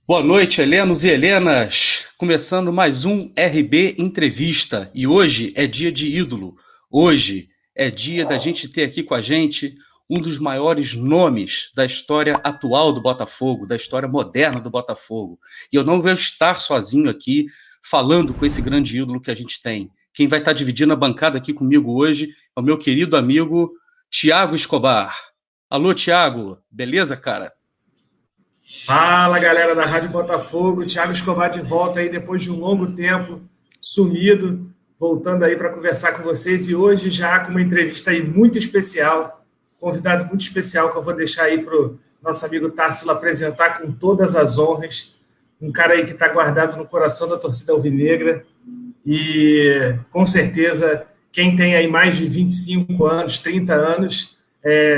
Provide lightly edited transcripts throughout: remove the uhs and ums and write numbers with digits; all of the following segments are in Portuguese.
Boa noite, Helenos e Helenas. Começando mais um RB Entrevista. E hoje é dia de ídolo. Hoje é dia da gente ter aqui com a gente um dos maiores nomes da história atual do Botafogo, da história moderna do Botafogo. E eu não vou estar sozinho aqui falando com esse grande ídolo que a gente tem. Quem vai estar dividindo a bancada aqui comigo hoje é o meu querido amigo Thiago Escobar. Alô, Thiago. Beleza, cara? Fala, galera da Rádio Botafogo, Thiago Escobar de volta aí depois de um longo tempo sumido, voltando aí para conversar com vocês e hoje já com uma entrevista aí muito especial, convidado muito especial que eu vou deixar aí para o nosso amigo Tarsila apresentar com todas as honras, um cara aí que está guardado no coração da torcida alvinegra e com certeza quem tem aí mais de 25 anos, 30 anos,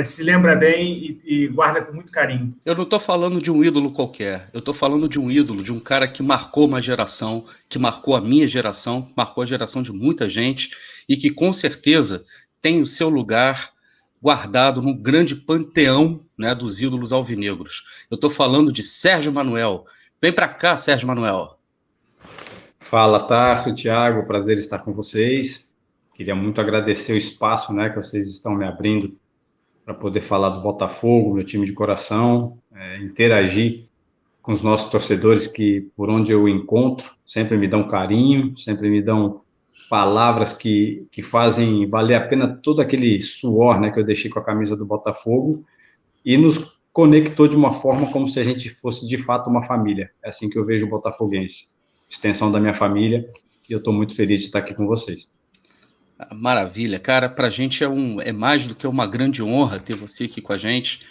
se lembra bem e guarda com muito carinho. Eu não estou falando de um ídolo qualquer, eu estou falando de um ídolo, de um cara que marcou uma geração, que marcou a minha geração, marcou a geração de muita gente e que com certeza tem o seu lugar guardado no grande panteão, né, dos ídolos alvinegros. Eu estou falando de Sérgio Manuel. Vem para cá, Sérgio Manuel. Fala, Tarso, Thiago, prazer estar com vocês. Queria muito agradecer o espaço, né, que vocês estão me abrindo para poder falar do Botafogo, meu time de coração, interagir com os nossos torcedores que, por onde eu encontro, sempre me dão carinho, sempre me dão palavras que fazem valer a pena todo aquele suor, né, que eu deixei com a camisa do Botafogo e nos conectou de uma forma como se a gente fosse, de fato, uma família. É assim que eu vejo o botafoguense, extensão da minha família, e eu estou muito feliz de estar aqui com vocês. Maravilha, cara, para a gente é mais do que uma grande honra ter você aqui com a gente.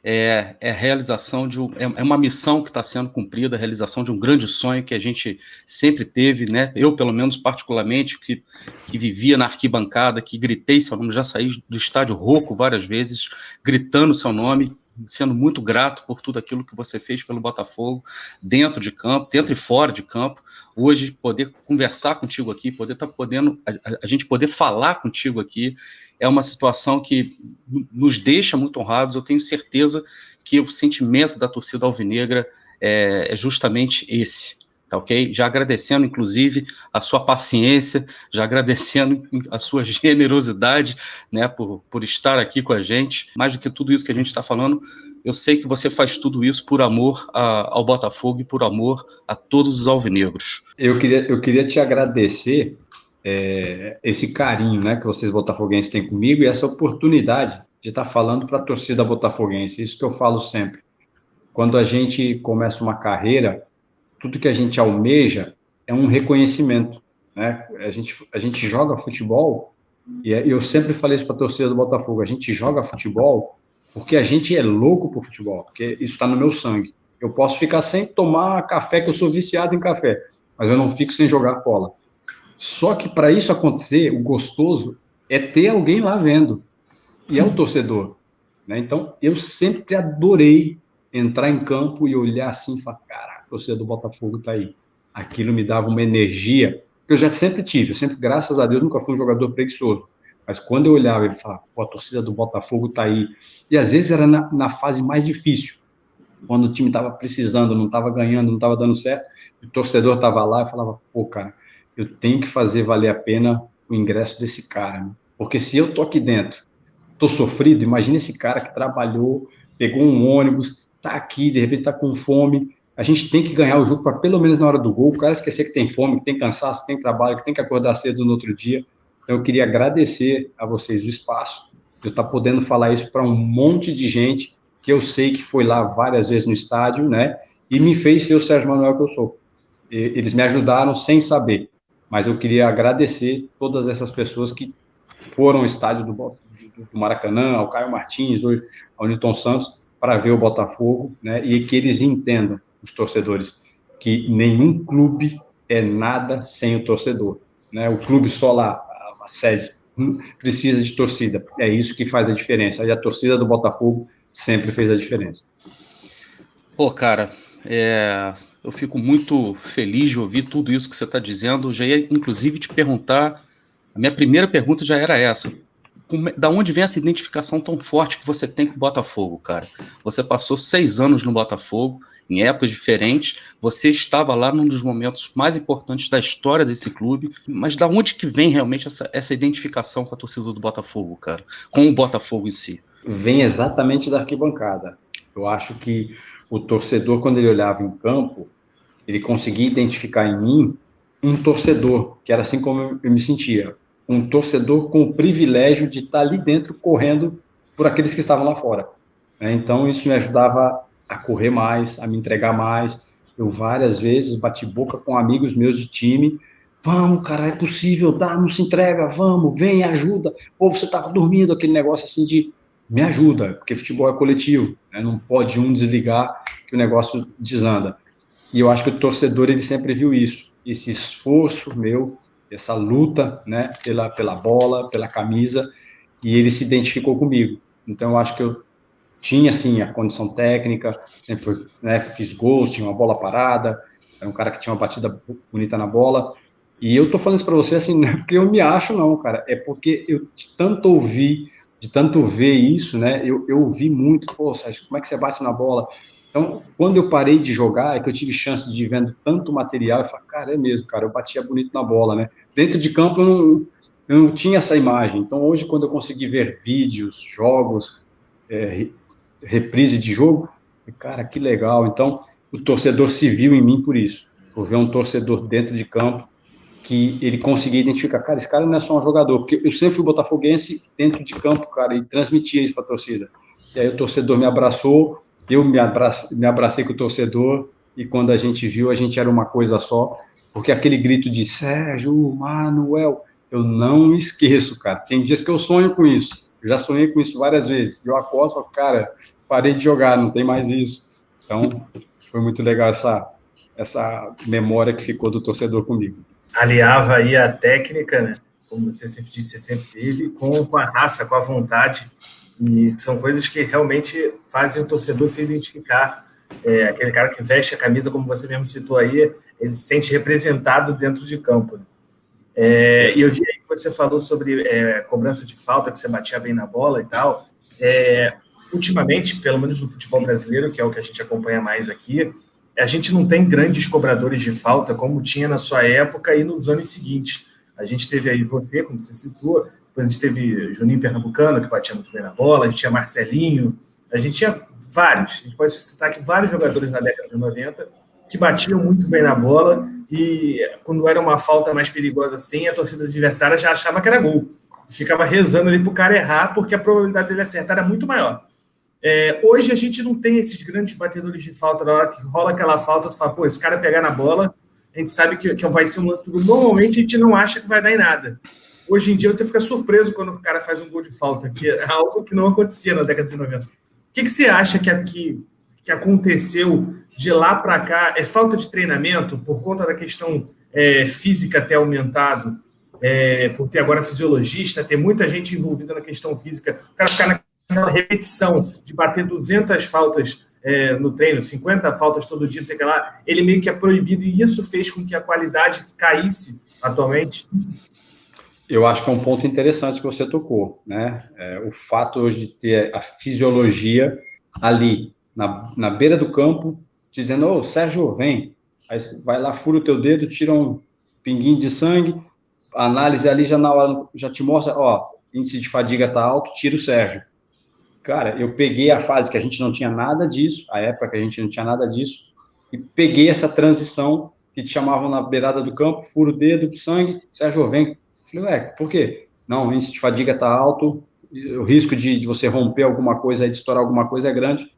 É a realização é uma missão que está sendo cumprida, a realização de um grande sonho que a gente sempre teve, né? Eu, pelo menos, particularmente, que vivia na arquibancada, que gritei seu nome, já saí do estádio rouco várias vezes, gritando seu nome, sendo muito grato por tudo aquilo que você fez pelo Botafogo, dentro de campo, dentro e fora de campo. Hoje, poder conversar contigo aqui, poder estar podendo, a gente poder falar contigo aqui, é uma situação que nos deixa muito honrados. Eu tenho certeza que o sentimento da torcida alvinegra é justamente esse, tá ok? Já agradecendo, inclusive, a sua paciência, já agradecendo a sua generosidade, né, por estar aqui com a gente. Mais do que tudo isso que a gente está falando, eu sei que você faz tudo isso por amor ao Botafogo e por amor a todos os alvinegros. Eu queria te agradecer esse carinho, né, que vocês botafoguenses têm comigo e essa oportunidade de estar falando para a torcida botafoguense. Isso que eu falo sempre. Quando a gente começa uma carreira, tudo que a gente almeja é um reconhecimento, né? A gente joga futebol, e eu sempre falei isso para a torcida do Botafogo, a gente joga futebol porque a gente é louco por futebol, porque isso está no meu sangue. Eu posso ficar sem tomar café, que eu sou viciado em café, mas eu não fico sem jogar bola. Só que para isso acontecer, o gostoso é ter alguém lá vendo, e é o torcedor, né? Então, eu sempre adorei entrar em campo e olhar assim e falar, cara, a torcida do Botafogo tá aí. Aquilo me dava uma energia que eu já sempre tive, eu sempre, graças a Deus, nunca fui um jogador preguiçoso, mas quando eu olhava e falava, pô, a torcida do Botafogo tá aí, e às vezes era na fase mais difícil, quando o time estava precisando, não estava ganhando, não estava dando certo, o torcedor estava lá e falava, pô, cara, eu tenho que fazer valer a pena o ingresso desse cara, né? Porque se eu tô aqui dentro, tô sofrido, imagina esse cara que trabalhou, pegou um ônibus, tá aqui, de repente tá com fome, a gente tem que ganhar o jogo para pelo menos na hora do gol, o cara esquecer que tem fome, que tem cansaço, que tem trabalho, que tem que acordar cedo no outro dia. Então eu queria agradecer a vocês o espaço, de eu estar podendo falar isso para um monte de gente que eu sei que foi lá várias vezes no estádio, né, e me fez ser o Sérgio Manuel que eu sou. Eles me ajudaram sem saber, mas eu queria agradecer todas essas pessoas que foram ao estádio do Maracanã, ao Caio Martins, hoje ao Newton Santos, para ver o Botafogo, né, e que eles entendam, os torcedores, que nenhum clube é nada sem o torcedor, né? O clube só lá, a sede, precisa de torcida, é isso que faz a diferença, e a torcida do Botafogo sempre fez a diferença. Pô, cara, eu fico muito feliz de ouvir tudo isso que você está dizendo. Eu já ia, inclusive, te perguntar, a minha primeira pergunta já era essa. Da onde vem essa identificação tão forte que você tem com o Botafogo, cara? Você passou 6 anos no Botafogo, em épocas diferentes, você estava lá num dos momentos mais importantes da história desse clube, mas da onde que vem realmente essa identificação com a torcida do Botafogo, cara? Com o Botafogo em si? Vem exatamente da arquibancada. Eu acho que o torcedor, quando ele olhava em campo, ele conseguia identificar em mim um torcedor, que era assim como eu me sentia. Um torcedor com o privilégio de estar ali dentro correndo por aqueles que estavam lá fora. Então, isso me ajudava a correr mais, a me entregar mais. Eu várias vezes bati boca com amigos meus de time. Vamos, cara, é possível, dá, não se entrega, vamos, vem, ajuda. Pô, você estava dormindo, aquele negócio assim de me ajuda, porque futebol é coletivo, né? Não pode um desligar que o negócio desanda. E eu acho que o torcedor, ele sempre viu isso, esse esforço meu, essa luta, né, pela bola, pela camisa, e ele se identificou comigo. Então, eu acho que eu tinha, assim, a condição técnica, sempre, né, fiz gols, tinha uma bola parada, era um cara que tinha uma batida bonita na bola, e eu tô falando isso para você, assim, não é porque eu me acho, não, cara, é porque eu de tanto ouvir, de tanto ver isso, né, eu ouvi muito, pô, Sérgio, como é que você bate na bola? Então, quando eu parei de jogar, é que eu tive chance de ir vendo tanto material, eu falei, cara, é mesmo, cara, eu batia bonito na bola, né? Dentro de campo eu não tinha essa imagem. Então, hoje, quando eu consegui ver vídeos, jogos, reprise de jogo, cara, que legal. Então, o torcedor se viu em mim por isso, por ver um torcedor dentro de campo que ele conseguia identificar, cara, esse cara não é só um jogador, porque eu sempre fui botafoguense dentro de campo, cara, e transmitia isso para a torcida. E aí o torcedor me abraçou, eu me abracei com o torcedor, e quando a gente viu, a gente era uma coisa só, porque aquele grito de Sérgio, Manuel, eu não esqueço, cara. Tem dias que eu sonho com isso, eu já sonhei com isso várias vezes, eu acordo e falo, cara, parei de jogar, não tem mais isso. Então, foi muito legal essa memória que ficou do torcedor comigo. Aliava aí a técnica, né? Como você sempre disse, você sempre teve, com a raça, com a vontade, e são coisas que realmente fazem o torcedor se identificar. Aquele cara que veste a camisa, como você mesmo citou aí, ele se sente representado dentro de campo. E eu vi aí que você falou sobre cobrança de falta, que você batia bem na bola e tal. Ultimamente, pelo menos no futebol brasileiro, que é o que a gente acompanha mais aqui, a gente não tem grandes cobradores de falta como tinha na sua época e nos anos seguintes. A gente teve aí você, como você citou, depois a gente teve Juninho Pernambucano, que batia muito bem na bola, a gente tinha Marcelinho, a gente tinha vários, a gente pode citar aqui vários jogadores na década de 90 que batiam muito bem na bola e quando era uma falta mais perigosa assim, a torcida adversária já achava que era gol. Ficava rezando ali para o cara errar, porque a probabilidade dele acertar era muito maior. Hoje a gente não tem esses grandes batedores de falta. Na hora que rola aquela falta, tu fala, pô, esse cara pegar na bola, a gente sabe que vai ser um lance tudo. Normalmente a gente não acha que vai dar em nada. Hoje em dia você fica surpreso quando o cara faz um gol de falta, que é algo que não acontecia na década de 90. O que você acha que aconteceu de lá para cá? É falta de treinamento por conta da questão física ter aumentado, por ter agora fisiologista, ter muita gente envolvida na questão física, o cara ficar naquela repetição de bater 200 faltas no treino, 50 faltas todo dia, não sei o que lá, ele meio que é proibido e isso fez com que a qualidade caísse atualmente? Eu acho que é um ponto interessante que você tocou, né? O fato hoje de ter a fisiologia ali, na beira do campo, dizendo, ô, Sérgio, vem. Aí vai lá, fura o teu dedo, tira um pinguinho de sangue, a análise ali já na hora, já te mostra, ó, índice de fadiga tá alto, tira o Sérgio. Cara, eu peguei a fase que a gente não tinha nada disso, a época que a gente não tinha nada disso, e peguei essa transição que te chamavam na beirada do campo, fura o dedo, sangue, Sérgio, vem. Falei, por quê? Não, o índice de fadiga está alto, o risco de você romper alguma coisa, de estourar alguma coisa é grande,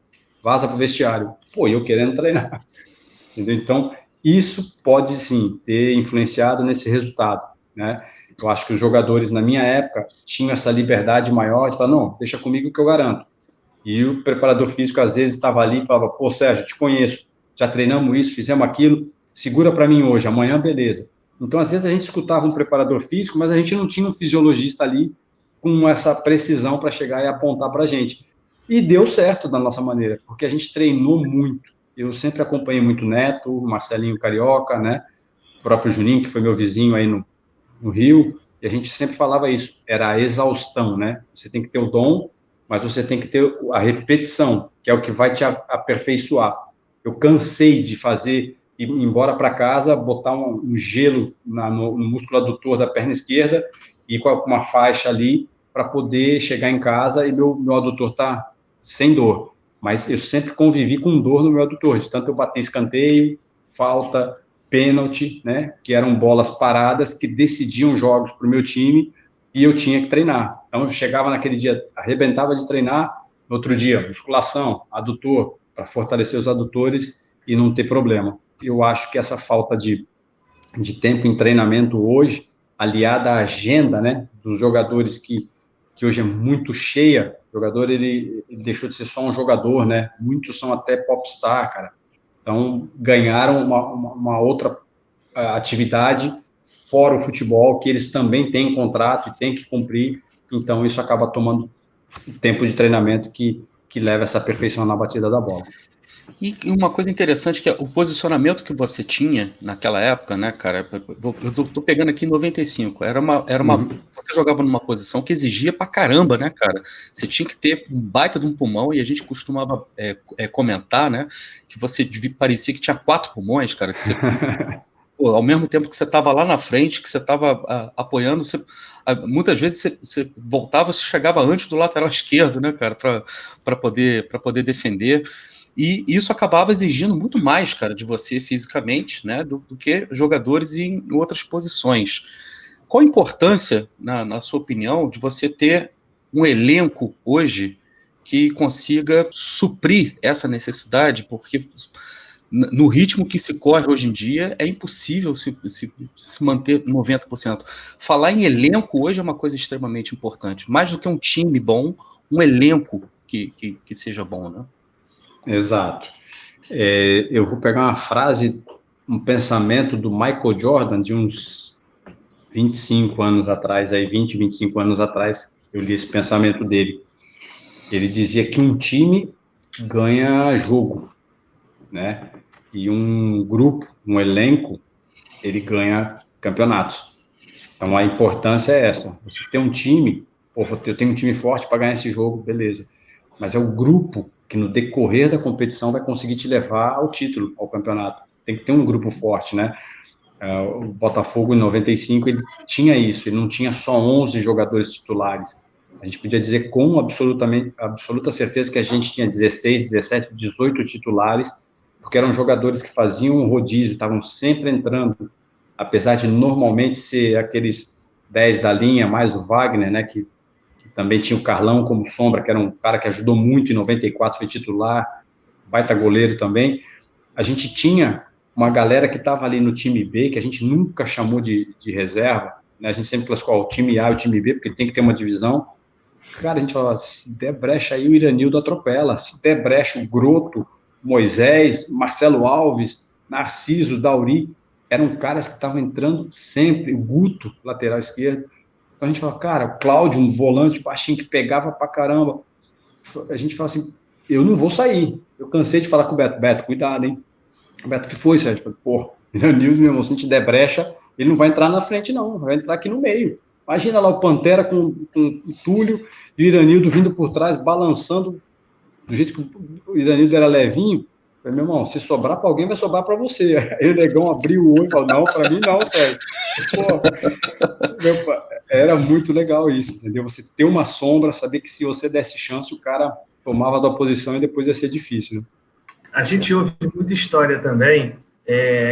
vaza para o vestiário. Pô, eu querendo treinar. Entendeu? Então, isso pode, sim, ter influenciado nesse resultado, né? Eu acho que os jogadores, na minha época, tinham essa liberdade maior de falar, não, deixa comigo que eu garanto. E o preparador físico, às vezes, estava ali e falava, pô, Sérgio, te conheço, já treinamos isso, fizemos aquilo, segura para mim hoje, amanhã, beleza. Então, às vezes, a gente escutava um preparador físico, mas a gente não tinha um fisiologista ali com essa precisão para chegar e apontar para a gente. E deu certo da nossa maneira, porque a gente treinou muito. Eu sempre acompanhei muito o Neto, o Marcelinho Carioca, né? O próprio Juninho, que foi meu vizinho aí no Rio. e a gente sempre falava isso, era a exaustão, né? Você tem que ter o dom, mas você tem que ter a repetição, que é o que vai te aperfeiçoar. Eu cansei de fazer, ir embora para casa, botar um gelo no músculo adutor da perna esquerda e com uma faixa ali para poder chegar em casa e meu adutor tá sem dor. Mas eu sempre convivi com dor no meu adutor, de tanto eu bater escanteio, falta, pênalti, né? Que eram bolas paradas que decidiam jogos para o meu time e eu tinha que treinar. Então, eu chegava naquele dia, arrebentava de treinar, no outro dia, musculação, adutor, para fortalecer os adutores e não ter problema. Eu acho que essa falta de tempo em treinamento hoje, aliada à agenda, né, dos jogadores que hoje é muito cheia, o jogador ele deixou de ser só um jogador, né, muitos são até popstar, cara. Então, ganharam uma outra atividade fora o futebol, que eles também têm contrato e têm que cumprir, então isso acaba tomando tempo de treinamento que leva essa perfeição na batida da bola. E uma coisa interessante que é o posicionamento que você tinha naquela época, né, cara? Eu tô pegando aqui em 95. Você jogava numa posição que exigia pra caramba, né, cara? Você tinha que ter um baita de um pulmão e a gente costumava comentar, né, que você parecia que tinha 4 pulmões, cara. Que você, pô, ao mesmo tempo que você estava lá na frente, que você estava apoiando, muitas vezes você voltava, você chegava antes do lateral esquerdo, né, cara, para poder defender. E isso acabava exigindo muito mais, cara, de você fisicamente, né, do que jogadores em outras posições. Qual a importância, na sua opinião, de você ter um elenco hoje que consiga suprir essa necessidade? Porque no ritmo que se corre hoje em dia, é impossível se manter 90%. Falar em elenco hoje é uma coisa extremamente importante. Mais do que um time bom, um elenco que seja bom, né? Exato. Eu vou pegar uma frase, um pensamento do Michael Jordan, de uns 25 anos atrás, 25 anos atrás, eu li esse pensamento dele. Ele dizia que um time ganha jogo, né? E um grupo, um elenco, ele ganha campeonatos. Então, a importância é essa. Você tem um time, eu tenho um time forte para ganhar esse jogo, beleza. Mas é o grupo que no decorrer da competição vai conseguir te levar ao título, ao campeonato. Tem que ter um grupo forte, né? O Botafogo, em 95, ele tinha isso, ele não tinha só 11 jogadores titulares. A gente podia dizer com absoluta certeza que a gente tinha 16, 17, 18 titulares, porque eram jogadores que faziam um rodízio, estavam sempre entrando, apesar de normalmente ser aqueles 10 da linha, mais o Wagner, né, que também tinha o Carlão como sombra, que era um cara que ajudou muito em 94, foi titular, baita goleiro também. A gente tinha uma galera que estava ali no time B, que a gente nunca chamou de reserva, né? A gente sempre classificou o time A e o time B, porque tem que ter uma divisão. Cara, a gente falava, se der brecha aí, o Iranildo atropela, se der brecha, o Groto, Moisés, Marcelo Alves, Narciso, Dauri, eram caras que estavam entrando sempre, o Guto, lateral esquerdo. Então a gente fala, cara, o Cláudio, um volante baixinho que pegava pra caramba. A gente fala assim, eu não vou sair. Eu cansei de falar com o Beto, cuidado, hein? O Beto, que foi, Sérgio? Eu falei, pô, Iranildo, meu irmão, se a gente der brecha, ele não vai entrar na frente, não, vai entrar aqui no meio. Imagina lá o Pantera com o Túlio e o Iranildo vindo por trás, balançando, do jeito que o Iranildo era levinho. Eu falei, meu irmão, se sobrar para alguém, vai sobrar para você. Aí o Negão abriu o olho e falou, não, para mim não, Sérgio. Pô, era muito legal isso, entendeu? Você ter uma sombra, saber que se você desse chance, o cara tomava da posição e depois ia ser difícil, né? A gente ouve muita história também,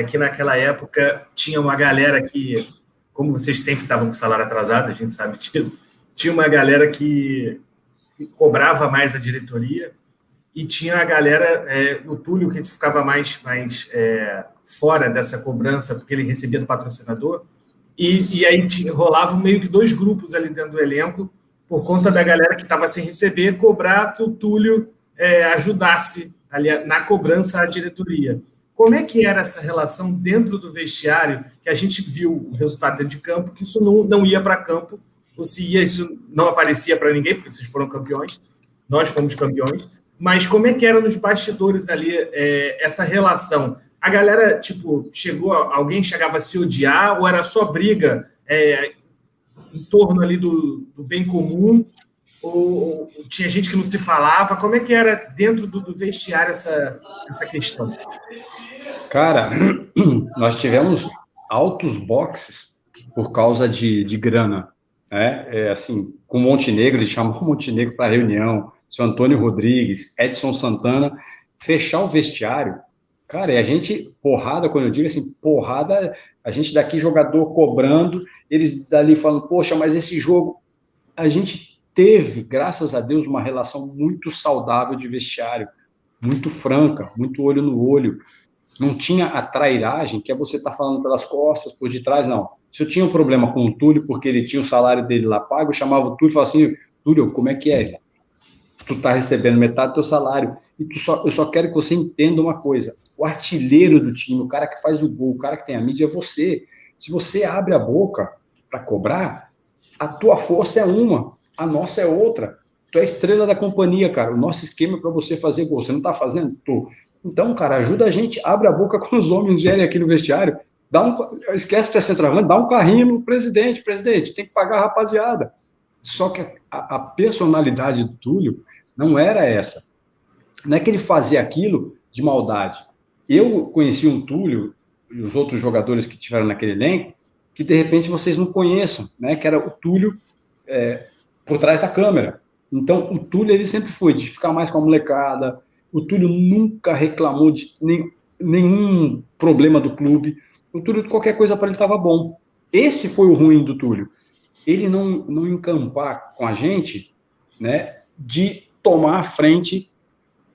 que naquela época tinha uma galera que, como vocês sempre estavam com salário atrasado, a gente sabe disso, tinha uma galera que cobrava mais a diretoria e tinha a galera, o Túlio, que ficava mais fora dessa cobrança, porque ele recebia do patrocinador, e aí rolava meio que 2 grupos ali dentro do elenco, por conta da galera que estava sem receber, cobrar que o Túlio ajudasse ali na cobrança à diretoria. Como é que era essa relação dentro do vestiário, que a gente viu o resultado dentro de campo, que isso não ia para campo, ou se ia, isso não aparecia para ninguém, porque vocês foram campeões, nós fomos campeões, mas como é que era nos bastidores ali essa relação? A galera, tipo, alguém chegava a se odiar, ou era só briga em torno ali do bem comum? Ou tinha gente que não se falava? Como é que era dentro do vestiário essa questão? Cara, nós tivemos altos boxes por causa de grana, né? Assim, com o Montenegro, ele chamou o Montenegro para reunião, seu Antônio Rodrigues, Edson Santana, fechar o vestiário. Cara, e a gente, porrada, quando eu digo assim, porrada, a gente daqui, jogador cobrando, eles dali falando, poxa, mas esse jogo, a gente teve, graças a Deus, uma relação muito saudável de vestiário, muito franca, muito olho no olho. Não tinha a trairagem, que é você estar falando pelas costas, por detrás, não. Se eu tinha um problema com o Túlio, porque ele tinha o salário dele lá pago, eu chamava o Túlio e falava assim, Túlio, como é que é? Tu tá recebendo metade do teu salário, e eu só quero que você entenda uma coisa, o artilheiro do time, o cara que faz o gol, o cara que tem a mídia é você. Se você abre a boca para cobrar, a tua força é uma, a nossa é outra. Tu é a estrela da companhia, cara. O nosso esquema é para você fazer gol. Você não tá fazendo? Tô. Então, cara, ajuda a gente, abre a boca quando os homens vierem aqui no vestiário, esquece para centroavante, dá um carrinho no presidente, tem que pagar a rapaziada. Só que a personalidade do Túlio não era essa. Não é que ele fazia aquilo de maldade. Eu conheci um Túlio e os outros jogadores que tiveram naquele elenco, que de repente vocês não conheçam, né? Que era o Túlio por trás da câmera. Então, o Túlio, ele sempre foi de ficar mais com a molecada. O Túlio nunca reclamou de nenhum problema do clube. O Túlio, qualquer coisa para ele estava bom. Esse foi o ruim do Túlio. Ele não encampar com a gente, né, de tomar a frente.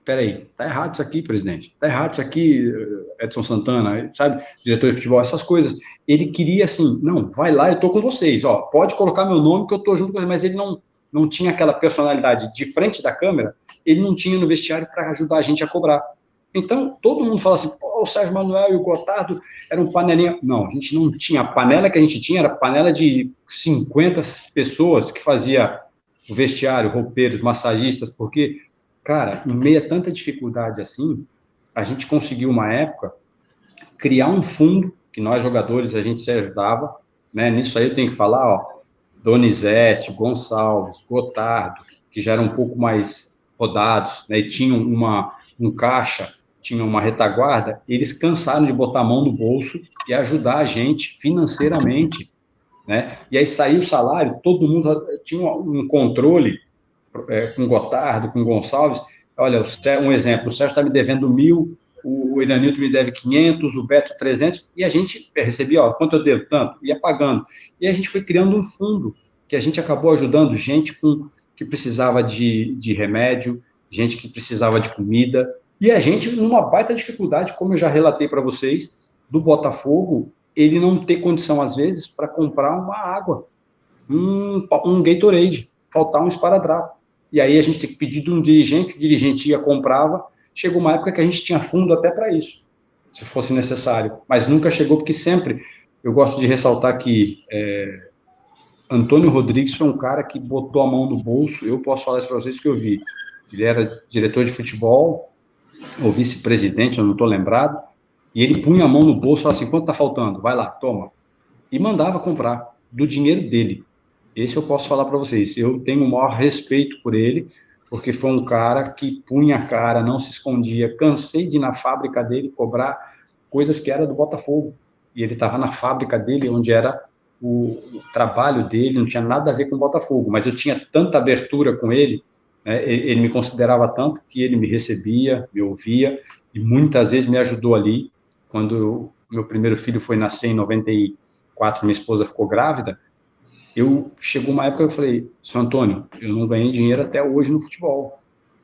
Peraí, tá errado isso aqui, presidente. Tá errado isso aqui, Edson Santana, sabe? Diretor de futebol, essas coisas. Ele queria assim, não, vai lá, eu tô com vocês, ó, pode colocar meu nome que eu tô junto com vocês, mas ele não tinha aquela personalidade de frente da câmera, ele não tinha no vestiário para ajudar a gente a cobrar. Então, todo mundo fala assim, pô, o Sérgio Manuel e o Gotardo eram panelinha. Não, a gente não tinha. A panela que a gente tinha era panela de 50 pessoas que fazia o vestiário, roupeiros, massagistas, porque, cara, em meio a tanta dificuldade assim, a gente conseguiu, uma época, criar um fundo, que nós jogadores a gente se ajudava, né? Nisso aí eu tenho que falar, ó, Donizete, Gonçalves, Gotardo, que já eram um pouco mais rodados, né? E tinham um caixa, tinham uma retaguarda, eles cansaram de botar a mão no bolso e ajudar a gente financeiramente, né? E aí saiu o salário, todo mundo tinha um controle, com Gotardo, com Gonçalves. Olha, um exemplo, o Sérgio está me devendo 1.000, o Iranildo me deve 500, o Beto 300, e a gente recebia, ó, quanto eu devo? Tanto, ia pagando. E a gente foi criando um fundo, que a gente acabou ajudando gente que precisava de remédio, gente que precisava de comida, e a gente, numa baita dificuldade, como eu já relatei para vocês, do Botafogo, ele não ter condição, às vezes, para comprar uma água, um Gatorade, faltar um esparadrapo. E aí a gente tem que pedir de um dirigente, o dirigente ia, comprava. Chegou uma época que a gente tinha fundo até para isso, se fosse necessário, mas nunca chegou, porque sempre, eu gosto de ressaltar que Antônio Rodrigues foi um cara que botou a mão no bolso, eu posso falar isso para vocês que eu vi. Ele era diretor de futebol, ou vice-presidente, eu não estou lembrado, e ele punha a mão no bolso e falava assim, quanto está faltando? Vai lá, toma. E mandava comprar, do dinheiro dele. Esse eu posso falar para vocês, eu tenho o maior respeito por ele, porque foi um cara que punha a cara, não se escondia. Cansei de ir na fábrica dele cobrar coisas que era do Botafogo. E ele estava na fábrica dele, onde era o trabalho dele, não tinha nada a ver com o Botafogo, mas eu tinha tanta abertura com ele, né, ele me considerava tanto que ele me recebia, me ouvia, e muitas vezes me ajudou ali. Quando meu primeiro filho foi nascer em 94, minha esposa ficou grávida, chegou uma época que eu falei, seu Antônio, eu não ganhei dinheiro até hoje no futebol,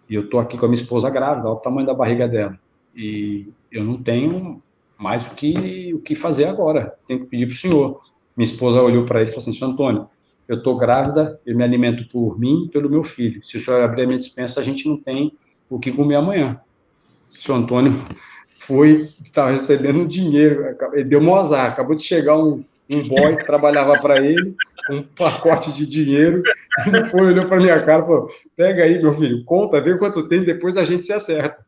e eu tô aqui com a minha esposa grávida, olha o tamanho da barriga dela, e eu não tenho mais o que fazer agora, tenho que pedir pro senhor. Minha esposa olhou para ele e falou assim, seu Antônio, eu tô grávida, eu me alimento por mim e pelo meu filho, se o senhor abrir a minha despensa, a gente não tem o que comer amanhã. Seu Antônio estava recebendo dinheiro, ele deu um azar, acabou de chegar um boy que trabalhava para ele, um pacote de dinheiro, ele olhou para minha cara e falou, pega aí, meu filho, conta, vê quanto tem, depois a gente se acerta.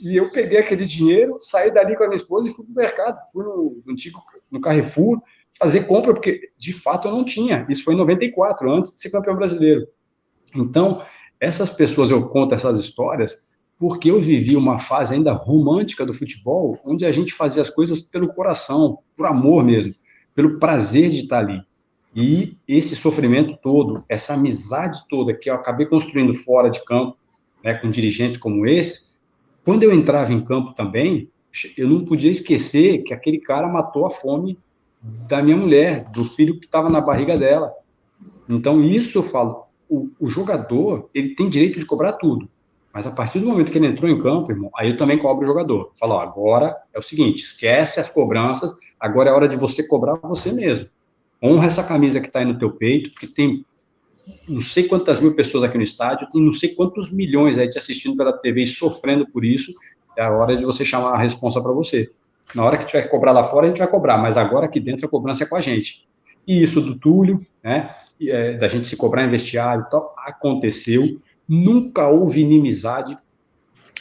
E eu peguei aquele dinheiro, saí dali com a minha esposa e fui pro mercado, fui no Carrefour, fazer compra, porque de fato eu não tinha. Isso foi em 94, antes de ser campeão brasileiro. Então, essas pessoas, eu conto essas histórias porque eu vivi uma fase ainda romântica do futebol, onde a gente fazia as coisas pelo coração, por amor mesmo, pelo prazer de estar ali. E esse sofrimento todo, essa amizade toda que eu acabei construindo fora de campo, né, com dirigentes como esses, quando eu entrava em campo também, eu não podia esquecer que aquele cara matou a fome da minha mulher, do filho que estava na barriga dela. Então, isso eu falo, o jogador, ele tem direito de cobrar tudo, mas a partir do momento que ele entrou em campo, irmão, aí eu também cobro o jogador. Falo, ó, agora é o seguinte, esquece as cobranças, agora é hora de você cobrar você mesmo. Honra essa camisa que está aí no teu peito, porque tem não sei quantas mil pessoas aqui no estádio, tem não sei quantos milhões aí te assistindo pela TV e sofrendo por isso, é a hora de você chamar a responsa para você. Na hora que tiver que cobrar lá fora, a gente vai cobrar, mas agora aqui dentro a cobrança é com a gente. E isso do Túlio, né, da gente se cobrar em vestiário e tal, aconteceu, nunca houve inimizade,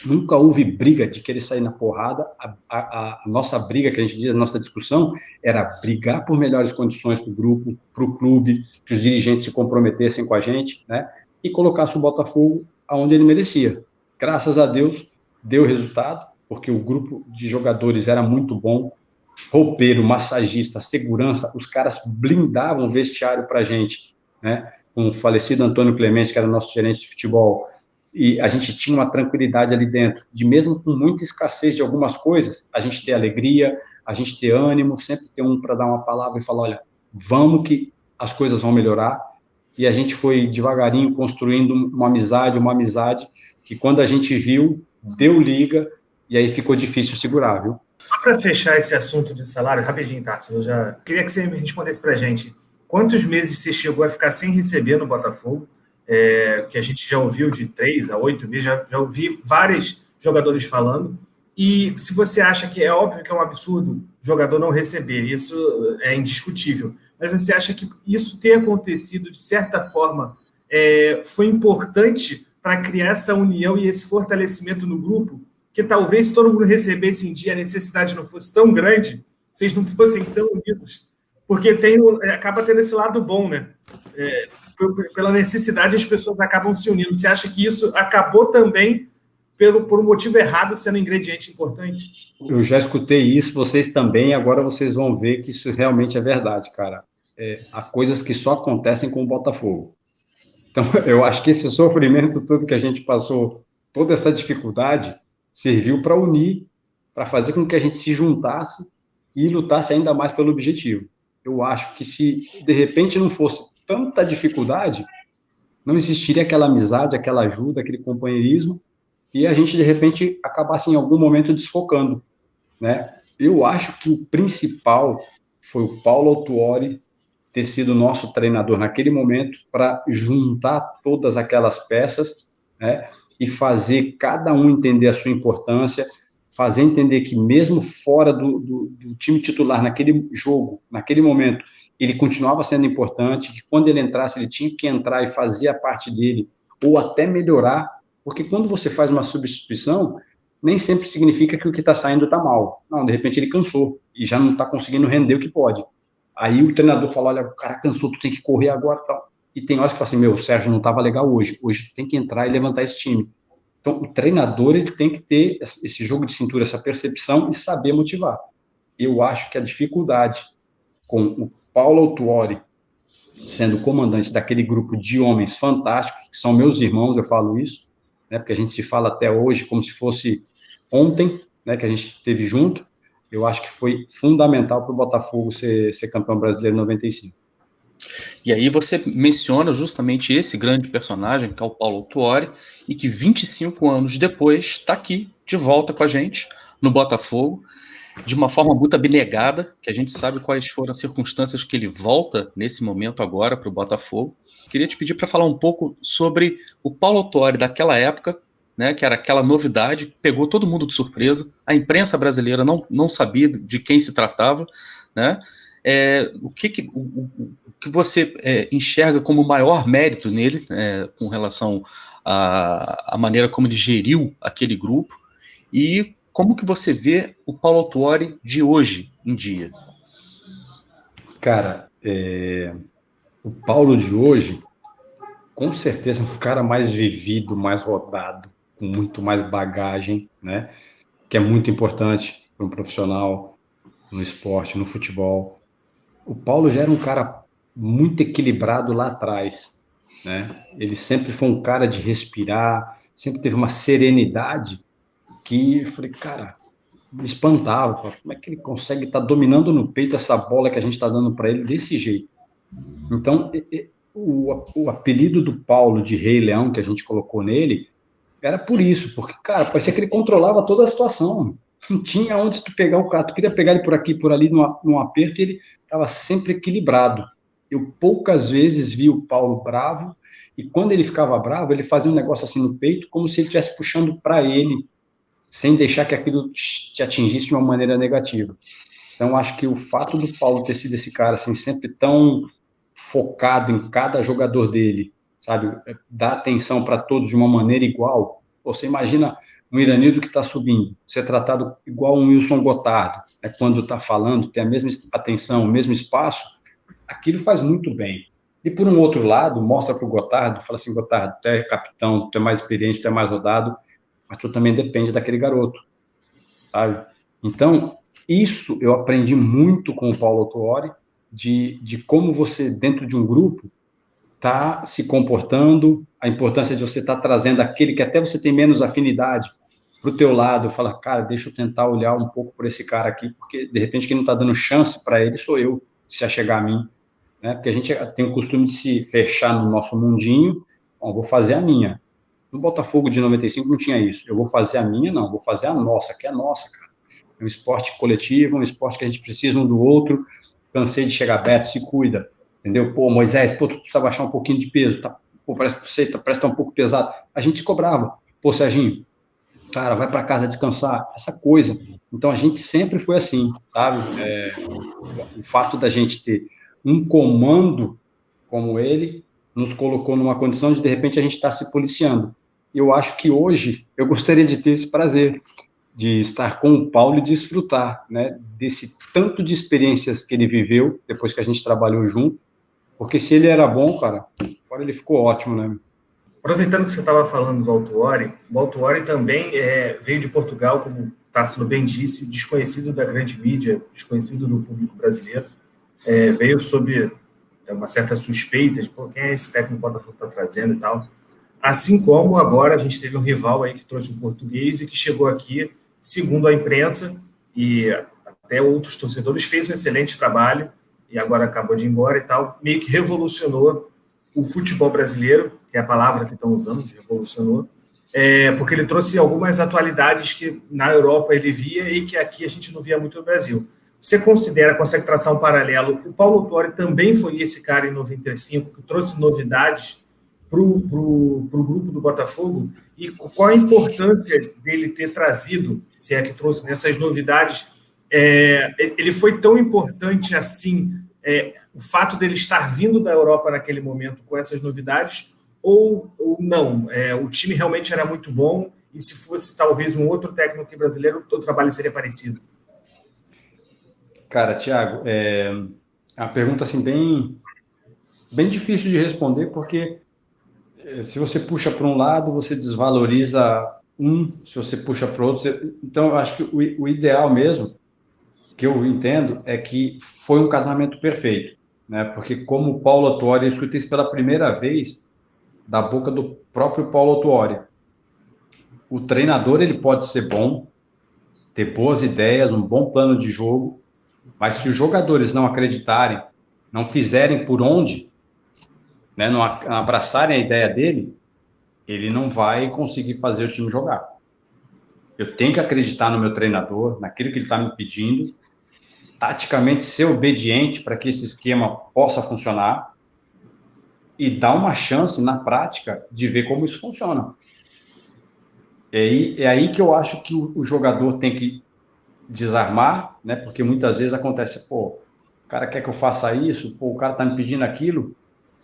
nunca houve briga de querer sair na porrada. A nossa briga, que a gente diz, a nossa discussão, era brigar por melhores condições para o grupo, para o clube, que os dirigentes se comprometessem com a gente, né? E colocasse o Botafogo aonde ele merecia. Graças a Deus, deu resultado, porque o grupo de jogadores era muito bom, roupeiro, massagista, segurança, os caras blindavam o vestiário para a gente, né? Com o falecido Antônio Clemente, que era nosso gerente de futebol, e a gente tinha uma tranquilidade ali dentro, de mesmo com muita escassez de algumas coisas, a gente ter alegria, a gente ter ânimo, sempre ter um para dar uma palavra e falar, olha, vamos que as coisas vão melhorar, e a gente foi devagarinho construindo uma amizade, que quando a gente viu, deu liga, e aí ficou difícil segurar, viu? Só para fechar esse assunto de salário, rapidinho, Tarso, eu já queria que você me respondesse para a gente, quantos meses você chegou a ficar sem receber no Botafogo? Que a gente já ouviu de 3 a 8 meses, já ouvi vários jogadores falando, e se você acha que é óbvio que é um absurdo o jogador não receber, isso é indiscutível, mas você acha que isso ter acontecido, de certa forma, foi importante para criar essa união e esse fortalecimento no grupo, que talvez se todo mundo recebesse em dia, a necessidade não fosse tão grande, vocês não fossem tão unidos, porque acaba tendo esse lado bom, né? Pela necessidade, as pessoas acabam se unindo. Você acha que isso acabou também por um motivo errado sendo um ingrediente importante? Eu já escutei isso, vocês também, agora vocês vão ver que isso realmente é verdade, cara. Há coisas que só acontecem com o Botafogo. Então, eu acho que esse sofrimento todo que a gente passou, toda essa dificuldade, serviu para unir, para fazer com que a gente se juntasse e lutasse ainda mais pelo objetivo. Eu acho que se, de repente, não fosse tanta dificuldade, não existiria aquela amizade, aquela ajuda, aquele companheirismo, e a gente, de repente, acabasse em algum momento desfocando, né? Eu acho que o principal foi o Paulo Autuori ter sido nosso treinador naquele momento para juntar todas aquelas peças, né? E fazer cada um entender a sua importância, fazer entender que mesmo fora do time titular naquele jogo, naquele momento, ele continuava sendo importante, que quando ele entrasse, ele tinha que entrar e fazer a parte dele, ou até melhorar, porque quando você faz uma substituição, nem sempre significa que o que está saindo está mal. Não, de repente ele cansou, e já não está conseguindo render o que pode. Aí o treinador fala, olha, o cara cansou, tu tem que correr agora e tal. E tem horas que fala assim, o Sérgio não estava legal hoje tem que entrar e levantar esse time. Então, o treinador, ele tem que ter esse jogo de cintura, essa percepção e saber motivar. Eu acho que a dificuldade com o Paulo Autuori sendo comandante daquele grupo de homens fantásticos, que são meus irmãos, eu falo isso, né, porque a gente se fala até hoje como se fosse ontem, né, que a gente esteve junto, eu acho que foi fundamental para o Botafogo ser campeão brasileiro em 95. E aí você menciona justamente esse grande personagem, que é o Paulo Autuori, e que 25 anos depois está aqui, de volta com a gente, no Botafogo, de uma forma muito abnegada, que a gente sabe quais foram as circunstâncias que ele volta nesse momento agora para o Botafogo. Queria te pedir para falar um pouco sobre o Paulo Autuori daquela época, né, que era aquela novidade, pegou todo mundo de surpresa, a imprensa brasileira não sabia de quem se tratava, né? O que você enxerga como o maior mérito nele, com relação à maneira como ele geriu aquele grupo, e como que você vê o Paulo Autuori de hoje em dia? Cara, o Paulo de hoje, com certeza, é um cara mais vivido, mais rodado, com muito mais bagagem, né? Que é muito importante para um profissional no esporte, no futebol. O Paulo já era um cara muito equilibrado lá atrás, né? Ele sempre foi um cara de respirar, sempre teve uma serenidade que eu falei, cara, me espantava. Falei, como é que ele consegue estar dominando no peito essa bola que a gente está dando para ele desse jeito? Então, o apelido do Paulo de Rei Leão que a gente colocou nele era por isso, porque, cara, parecia que ele controlava toda a situação. Não tinha onde tu pegar o cara, tu queria pegar ele por aqui, por ali, num aperto, e ele estava sempre equilibrado. Eu poucas vezes vi o Paulo bravo, e quando ele ficava bravo, ele fazia um negócio assim no peito, como se ele estivesse puxando para ele, sem deixar que aquilo te atingisse de uma maneira negativa. Então, acho que o fato do Paulo ter sido esse cara assim, sempre tão focado em cada jogador dele, sabe, dar atenção para todos de uma maneira igual. Você imagina um Iranildo que está subindo, ser tratado igual um Wilson Gotardo, quando está falando, tem a mesma atenção, o mesmo espaço, aquilo faz muito bem. E por um outro lado, mostra para o Gotardo, fala assim, Gotardo, tu é capitão, tu é mais experiente, tu é mais rodado, mas tu também depende daquele garoto, sabe? Então, isso eu aprendi muito com o Paulo Autuori, de como você, dentro de um grupo, está se comportando, a importância de você estar trazendo aquele que até você tem menos afinidade para o teu lado, fala, cara, deixa eu tentar olhar um pouco por esse cara aqui, porque de repente quem não está dando chance para ele sou eu, se achegar a mim, né? Porque a gente tem o costume de se fechar no nosso mundinho, bom, vou fazer a minha. No Botafogo de 95 não tinha isso, eu vou fazer a minha, não, vou fazer a nossa, que é a nossa, cara. É um esporte coletivo, um esporte que a gente precisa um do outro, cansei de chegar perto, se cuida, entendeu? Pô, Moisés, pô, tu precisa baixar um pouquinho de peso, tá? Pô, parece que você parece estar um pouco pesado. A gente se cobrava. Pô, Serginho, cara, vai para casa descansar, essa coisa. Então, a gente sempre foi assim, sabe? O fato da gente ter um comando como ele nos colocou numa condição de repente, a gente estar se policiando. E eu acho que hoje eu gostaria de ter esse prazer, de estar com o Paulo e desfrutar, né, desse tanto de experiências que ele viveu depois que a gente trabalhou junto, porque se ele era bom, cara, agora ele ficou ótimo, né? Aproveitando que você estava falando do o Autuori também veio de Portugal, como Tássilo bem disse, desconhecido da grande mídia, desconhecido do público brasileiro, veio sob uma certa suspeita de quem é esse técnico que o Botafogo está trazendo e tal. Assim como agora a gente teve um rival aí que trouxe um português e que chegou aqui, segundo a imprensa e até outros torcedores, fez um excelente trabalho e agora acabou de ir embora e tal, meio que revolucionou o futebol brasileiro, que é a palavra que estão usando, de revolucionou, porque ele trouxe algumas atualidades que na Europa ele via e que aqui a gente não via muito no Brasil. Você consegue traçar um paralelo? O Paulo Autuori também foi esse cara em 95 que trouxe novidades para o grupo do Botafogo, e qual a importância dele ter trazido, se é que trouxe nessas novidades, ele foi tão importante assim, o fato dele estar vindo da Europa naquele momento com essas novidades, ou não? O time realmente era muito bom, e se fosse talvez um outro técnico aqui brasileiro, o trabalho seria parecido? Cara, Thiago, é uma pergunta assim bem difícil de responder, porque se você puxa para um lado, você desvaloriza se você puxa para o outro. Então, eu acho que o ideal mesmo, que eu entendo, é que foi um casamento perfeito, né? Porque como o Paulo Autuori, eu escutei isso pela primeira vez da boca do próprio Paulo Autuori. O treinador, ele pode ser bom, ter boas ideias, um bom plano de jogo, mas se os jogadores não acreditarem, não fizerem por onde, né, não abraçarem a ideia dele, ele não vai conseguir fazer o time jogar. Eu tenho que acreditar no meu treinador, naquilo que ele está me pedindo, taticamente ser obediente para que esse esquema possa funcionar e dar uma chance na prática de ver como isso funciona. É aí que eu acho que o jogador tem que desarmar, né? Porque muitas vezes acontece, pô, o cara quer que eu faça isso, pô, o cara tá me pedindo aquilo,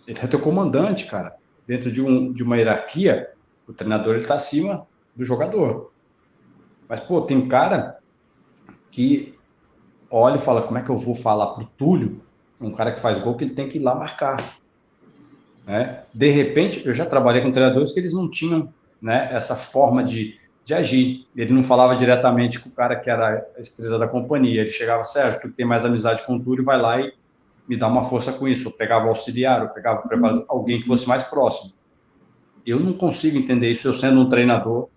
ele é teu comandante, cara. Dentro de uma hierarquia, o treinador ele tá acima do jogador. Mas, pô, tem cara que olha e fala, como é que eu vou falar pro Túlio um cara que faz gol que ele tem que ir lá marcar. Né? De repente, eu já trabalhei com treinadores que eles não tinham, né, essa forma de agir. Ele não falava diretamente com o cara que era a estrela da companhia. Ele chegava, Sérgio, tu que tem mais amizade com o Túlio, vai lá e me dá uma força com isso. Eu pegava o auxiliar, eu pegava o preparador, alguém que fosse mais próximo. Eu não consigo entender isso, eu sendo um treinador,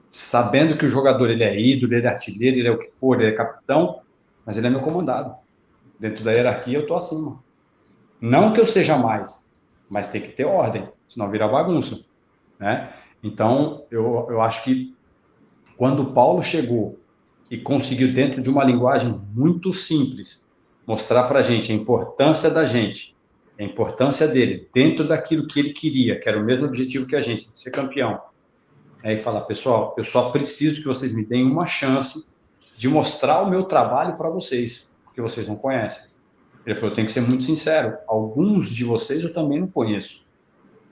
sabendo que o jogador ele é ídolo, ele é artilheiro, ele é o que for, ele é capitão, mas ele é meu comandado. Dentro da hierarquia, eu estou acima. Não que eu seja mais, mas tem que ter ordem, senão vira bagunça. Né? Então, eu acho que quando o Paulo chegou e conseguiu, dentro de uma linguagem muito simples, mostrar para a gente a importância da gente, a importância dele, dentro daquilo que ele queria, que era o mesmo objetivo que a gente, de ser campeão. Aí falar, pessoal, eu só preciso que vocês me deem uma chance de mostrar o meu trabalho para vocês, porque vocês não conhecem. Ele falou, eu tenho que ser muito sincero, alguns de vocês eu também não conheço,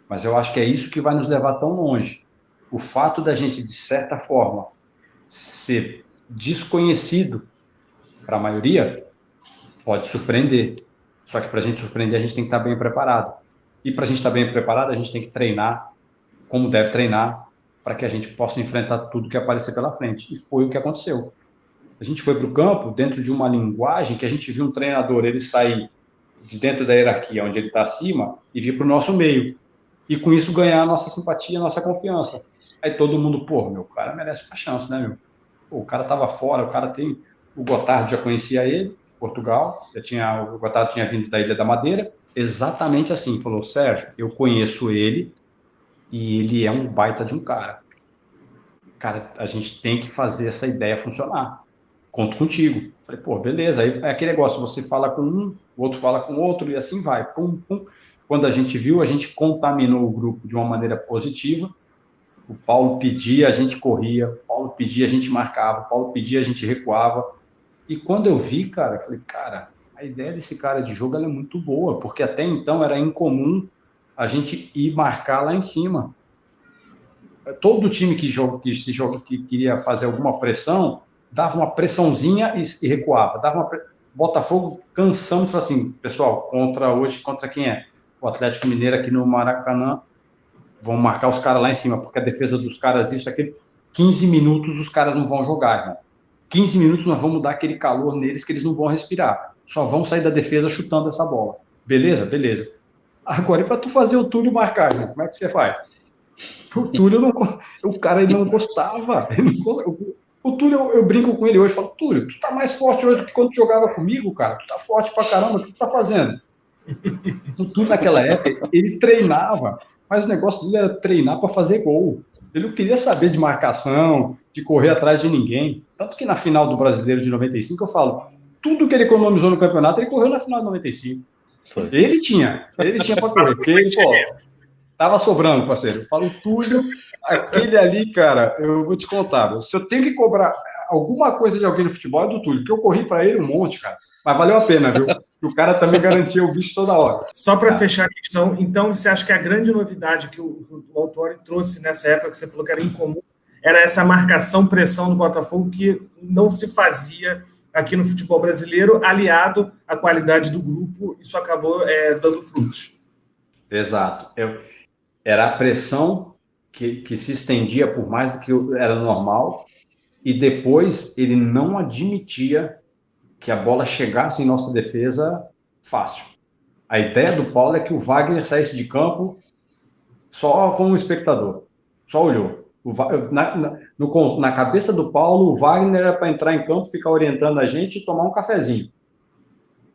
mas eu acho que é isso que vai nos levar tão longe. O fato da gente, de certa forma, ser desconhecido para a maioria, pode surpreender. Só que para a gente surpreender, a gente tem que estar bem preparado. E para a gente estar bem preparado, a gente tem que treinar como deve treinar, para que a gente possa enfrentar tudo que aparecer pela frente. E foi o que aconteceu. A gente foi para o campo dentro de uma linguagem que a gente viu um treinador, ele sair de dentro da hierarquia, onde ele está acima, e vir para o nosso meio. E com isso ganhar a nossa simpatia, a nossa confiança. Aí todo mundo, pô, meu, o cara merece uma chance, né, meu? Pô, o cara estava fora, o cara tem... O Gotardo já conhecia ele, Portugal, o Gotardo tinha vindo da Ilha da Madeira, exatamente assim, falou, Sérgio, eu conheço ele e ele é um baita de um cara. Cara, a gente tem que fazer essa ideia funcionar. Conto contigo. Falei, pô, beleza. Aí é aquele negócio, você fala com um, o outro fala com o outro, e assim vai. Pum, pum. Quando a gente viu, a gente contaminou o grupo de uma maneira positiva. O Paulo pedia, a gente corria. O Paulo pedia, a gente marcava. O Paulo pedia, a gente recuava. E quando eu vi, cara, eu falei, cara, a ideia desse cara de jogo ela é muito boa, porque até então era incomum a gente ir marcar lá em cima. Todo time que queria fazer alguma pressão, dava uma pressãozinha e recuava. Botafogo, cansamos, falou assim, pessoal, contra quem é? O Atlético Mineiro aqui no Maracanã, vão marcar os caras lá em cima, porque a defesa dos caras, isso, aquele, 15 minutos os caras não vão jogar, irmão. 15 minutos nós vamos dar aquele calor neles que eles não vão respirar. Só vão sair da defesa chutando essa bola. Beleza? Beleza. Agora, e para tu fazer o Túlio marcar, irmão, como é que você faz? O Túlio, o cara ele não gostava. O Túlio, eu brinco com ele hoje, falo, Túlio, tu tá mais forte hoje do que quando tu jogava comigo, cara. Tu tá forte pra caramba, o que tu tá fazendo? O Túlio, naquela época, ele treinava, mas o negócio dele era treinar para fazer gol. Ele não queria saber de marcação, de correr atrás de ninguém. Tanto que na final do Brasileiro de 95, eu falo, tudo que ele economizou no campeonato, ele correu na final de 95. Foi. Ele tinha para correr, porque ele, pô, tava sobrando, parceiro. Eu falo, Túlio, aquele ali, cara, eu vou te contar. Se eu tenho que cobrar alguma coisa de alguém no futebol, é do Túlio, porque eu corri para ele um monte, cara. Mas valeu a pena, viu? O cara também garantia o bicho toda hora. Só para fechar a questão, então, você acha que a grande novidade que o Autori trouxe nessa época, que você falou que era incomum, era essa marcação-pressão do Botafogo que não se fazia aqui no futebol brasileiro, aliado à qualidade do grupo, isso acabou dando frutos. Exato. Era a pressão que se estendia por mais do que era normal, e depois ele não admitia que a bola chegasse em nossa defesa fácil. A ideia do Paulo é que o Wagner saísse de campo só como espectador, só olhou. Na cabeça do Paulo, o Wagner era para entrar em campo, ficar orientando a gente e tomar um cafezinho.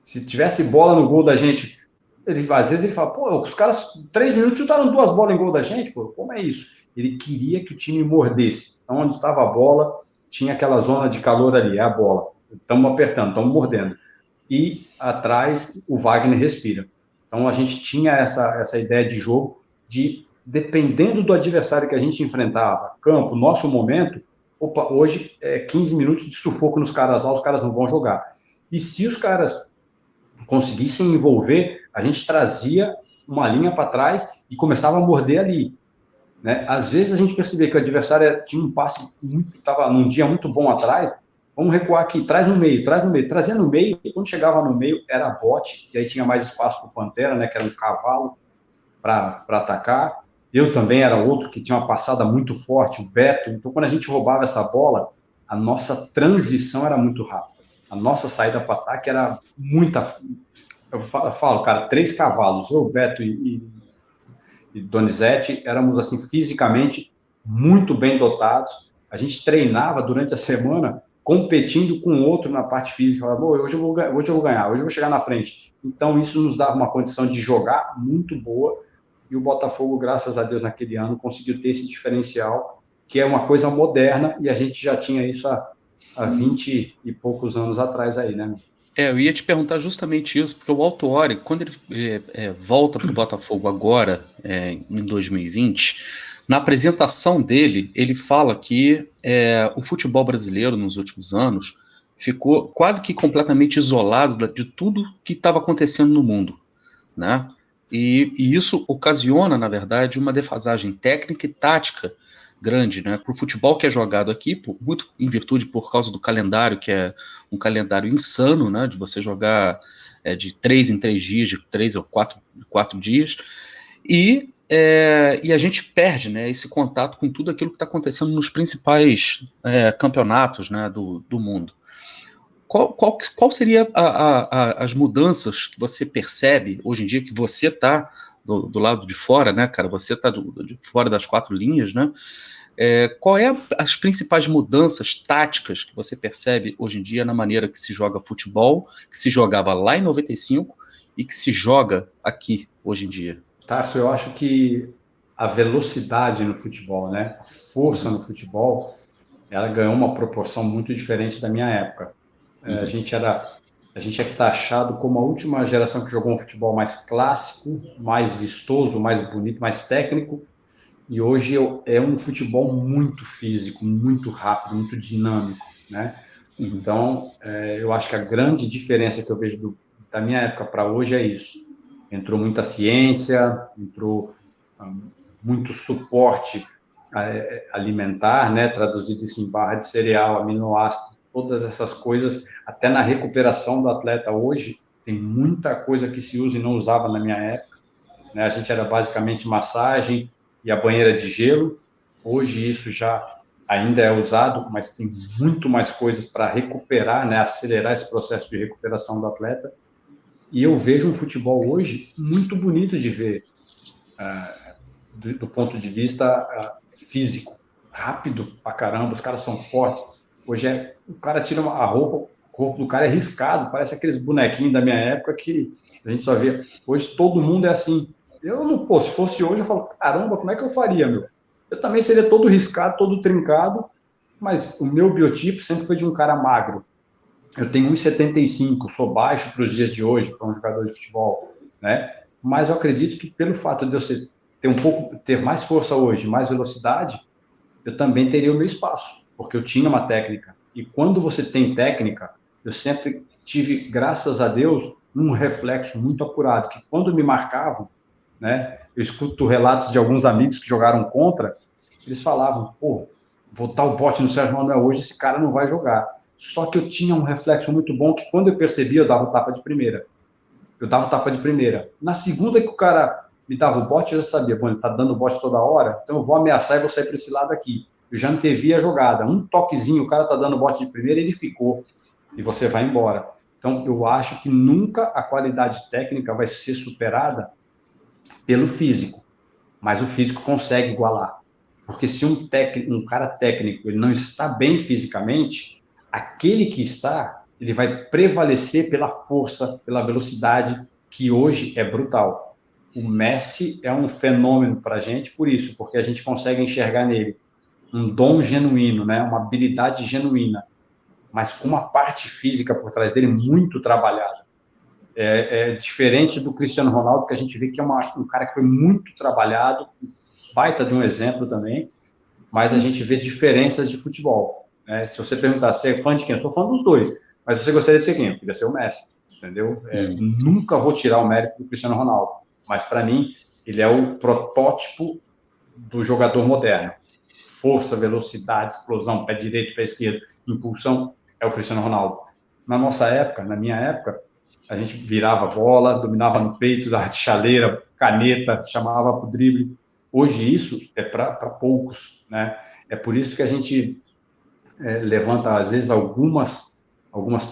Se tivesse bola no gol da gente, às vezes ele fala, pô, os caras 3 minutos chutaram 2 bolas em gol da gente, pô, como é isso? Ele queria que o time mordesse. Então, onde estava a bola, tinha aquela zona de calor ali, é a bola. Estamos apertando, estamos mordendo. E atrás o Wagner respira. Então a gente tinha essa ideia de jogo, de dependendo do adversário que a gente enfrentava, campo, nosso momento, hoje é 15 minutos de sufoco nos caras lá, os caras não vão jogar. E se os caras conseguissem envolver, a gente trazia uma linha para trás e começava a morder ali. Né? Às vezes a gente percebia que o adversário tinha um passe estava num dia muito bom atrás, vamos recuar aqui, traz no meio. Trazia no meio, e quando chegava no meio, era bote, e aí tinha mais espaço para o Pantera, né, que era um cavalo para atacar. Eu também era outro que tinha uma passada muito forte, o Beto. Então, quando a gente roubava essa bola, a nossa transição era muito rápida. A nossa saída para ataque era muita... Eu falo, cara, 3 cavalos, eu, Beto e Donizete, éramos, assim, fisicamente muito bem dotados. A gente treinava durante a semana competindo com o outro na parte física. Falava, hoje eu vou ganhar, hoje eu vou chegar na frente. Então, isso nos dava uma condição de jogar muito boa, e o Botafogo, graças a Deus, naquele ano, conseguiu ter esse diferencial, que é uma coisa moderna, e a gente já tinha isso há 20 e poucos anos atrás aí, né? Eu ia te perguntar justamente isso, porque o Autuori, quando ele volta para o Botafogo agora, em 2020, na apresentação dele, ele fala que o futebol brasileiro nos últimos anos ficou quase que completamente isolado de tudo que estava acontecendo no mundo, né? E isso ocasiona, na verdade, uma defasagem técnica e tática grande, né? Para o futebol que é jogado aqui, muito em virtude por causa do calendário, que é um calendário insano, né? De você jogar de 3 em 3 dias, de 3 ou 4 dias, e a gente perde, né, esse contato com tudo aquilo que está acontecendo nos principais campeonatos, né, do mundo. Qual seria as mudanças que você percebe hoje em dia, que você está do lado de fora, né, cara? Você está de fora das 4 linhas, né? Qual é as principais mudanças táticas que você percebe hoje em dia na maneira que se joga futebol, que se jogava lá em 95 e que se joga aqui hoje em dia? Tarso, eu acho que a velocidade no futebol, né, a força no futebol, ela ganhou uma proporção muito diferente da minha época. A gente é taxado como a última geração que jogou um futebol mais clássico, mais vistoso, mais bonito, mais técnico, e hoje é um futebol muito físico, muito rápido, muito dinâmico, né? Então, eu acho que a grande diferença que eu vejo da minha época para hoje é isso. Entrou muita ciência, entrou muito suporte alimentar, né? Traduzido isso em barra de cereal, aminoácidos, todas essas coisas, até na recuperação do atleta hoje, tem muita coisa que se usa e não usava na minha época, né? A gente era basicamente massagem e a banheira de gelo. Hoje isso já ainda é usado, mas tem muito mais coisas para recuperar, né? Acelerar esse processo de recuperação do atleta. E eu vejo um futebol hoje muito bonito de ver, do ponto de vista físico, rápido pra caramba, os caras são fortes. Hoje o cara tira a roupa, o corpo do cara é riscado, parece aqueles bonequinhos da minha época que a gente só vê. Hoje todo mundo é assim. Eu não, se fosse hoje, eu falo, caramba, como é que eu faria, meu? Eu também seria todo riscado, todo trincado, mas o meu biotipo sempre foi de um cara magro. Eu tenho 1,75, sou baixo para os dias de hoje, para um jogador de futebol, né? Mas eu acredito que pelo fato de eu ter mais força hoje, mais velocidade, eu também teria o meu espaço, porque eu tinha uma técnica. E quando você tem técnica, eu sempre tive, graças a Deus, um reflexo muito apurado, que quando me marcavam, né? Eu escuto relatos de alguns amigos que jogaram contra, eles falavam, pô, vou dar o bote no Sérgio Manuel hoje, esse cara não vai jogar. Só que eu tinha um reflexo muito bom, que quando eu percebia, eu dava o tapa de primeira. Na segunda que o cara me dava o bote, eu já sabia, bom, ele tá dando o bote toda hora, então eu vou ameaçar e vou sair para esse lado aqui. Eu já antevia a jogada. Um toquezinho, o cara tá dando o bote de primeira, ele ficou. E você vai embora. Então, eu acho que nunca a qualidade técnica vai ser superada pelo físico. Mas o físico consegue igualar. Porque se um cara técnico ele não está bem fisicamente, aquele que está, ele vai prevalecer pela força, pela velocidade, que hoje é brutal. O Messi é um fenômeno para a gente por isso, porque a gente consegue enxergar nele um dom genuíno, né? Uma habilidade genuína, mas com uma parte física por trás dele muito trabalhada. É diferente do Cristiano Ronaldo, que a gente vê que é um cara que foi muito trabalhado, baita de um exemplo também, mas a gente vê diferenças de futebol. Né? Se você perguntar, você é fã de quem? Eu sou fã dos dois, mas você gostaria de ser quem? Eu queria ser o Messi, entendeu? Nunca vou tirar o mérito do Cristiano Ronaldo, mas para mim, ele é o protótipo do jogador moderno. Força, velocidade, explosão, pé direito, pé esquerdo, impulsão, é o Cristiano Ronaldo. Na nossa época, na minha época, a gente virava a bola, dominava no peito, dava de chaleira, caneta, chamava para o drible. Hoje isso é para poucos, né? É por isso que a gente levanta, às vezes, algumas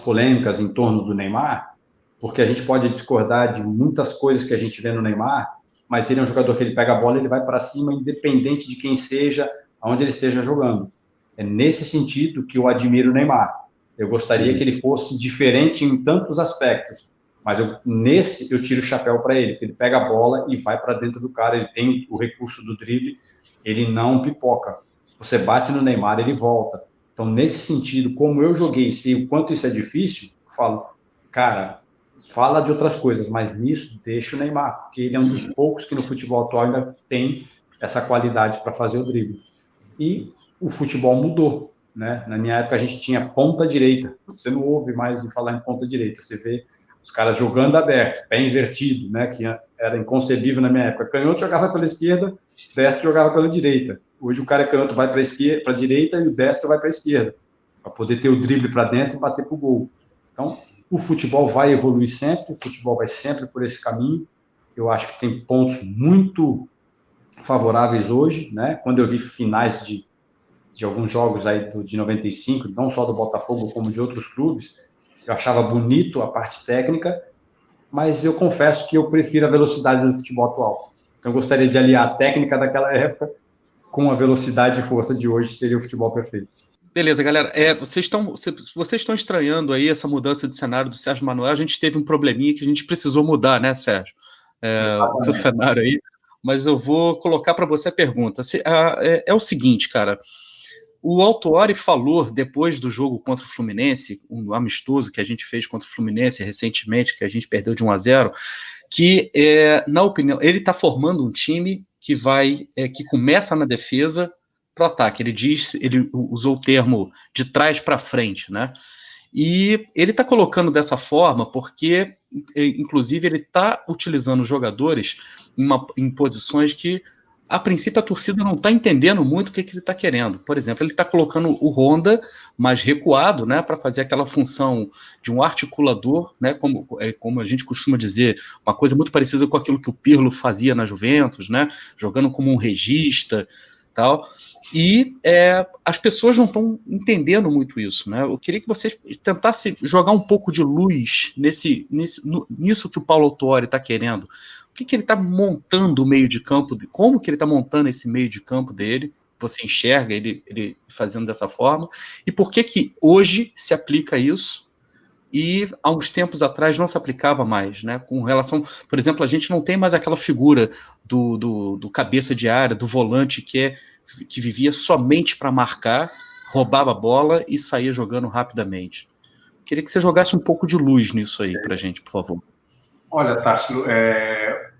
polêmicas em torno do Neymar, porque a gente pode discordar de muitas coisas que a gente vê no Neymar, mas ele é um jogador que ele pega a bola, ele vai para cima, independente de quem seja, aonde ele esteja jogando. É nesse sentido que eu admiro o Neymar. Eu gostaria que ele fosse diferente em tantos aspectos, mas nesse eu tiro o chapéu para ele, porque ele pega a bola e vai para dentro do cara, ele tem o recurso do drible, ele não pipoca. Você bate no Neymar, ele volta. Então, nesse sentido, como eu joguei e sei o quanto isso é difícil, eu falo, cara, fala de outras coisas, mas nisso deixa o Neymar, porque ele é um dos poucos que no futebol atual ainda tem essa qualidade para fazer o drible. E o futebol mudou, né? Na minha época a gente tinha ponta direita, você não ouve mais me falar em ponta direita, você vê os caras jogando aberto, pé invertido, né? Que era inconcebível na minha época. Canhoto jogava pela esquerda, destro jogava pela direita. Hoje o cara canhoto vai para a direita e o destro vai para a esquerda, para poder ter o drible para dentro e bater para o gol. Então, o futebol vai evoluir sempre, o futebol vai sempre por esse caminho. Eu acho que tem pontos muito favoráveis hoje, né? Quando eu vi finais de alguns jogos aí de 95, não só do Botafogo, como de outros clubes, eu achava bonito a parte técnica, mas eu confesso que eu prefiro a velocidade do futebol atual. Então, eu gostaria de aliar a técnica daquela época com a velocidade e força de hoje, seria o futebol perfeito. Beleza, galera. Vocês estão estranhando aí essa mudança de cenário do Sérgio Manuel. A gente teve um probleminha que a gente precisou mudar, né, Sérgio? O seu cenário aí. Mas eu vou colocar para você a pergunta. É o seguinte, cara. O Autuori falou, depois do jogo contra o Fluminense, um amistoso que a gente fez contra o Fluminense recentemente, que a gente perdeu de 1-0, que, na opinião, ele está formando um time que começa na defesa para o ataque. Ele usou o termo de trás para frente, né? E ele está colocando dessa forma porque, inclusive, ele está utilizando jogadores em posições que, a princípio, a torcida não está entendendo muito o que ele está querendo. Por exemplo, ele está colocando o Honda mais recuado, né, para fazer aquela função de um articulador, né, como a gente costuma dizer, uma coisa muito parecida com aquilo que o Pirlo fazia na Juventus, né, jogando como um regista, tal. E as pessoas não estão entendendo muito isso, né? Eu queria que vocês tentassem jogar um pouco de luz nisso que o Paulo Autuori está querendo. O que ele está montando o meio de campo, como que ele está montando esse meio de campo dele, você enxerga ele fazendo dessa forma, e por que hoje se aplica isso, e há uns tempos atrás não se aplicava mais, né? Com relação, por exemplo, a gente não tem mais aquela figura do cabeça de área, do volante que vivia somente para marcar, roubava a bola e saía jogando rapidamente. Queria que você jogasse um pouco de luz nisso aí para a gente, por favor. Olha, Tássio,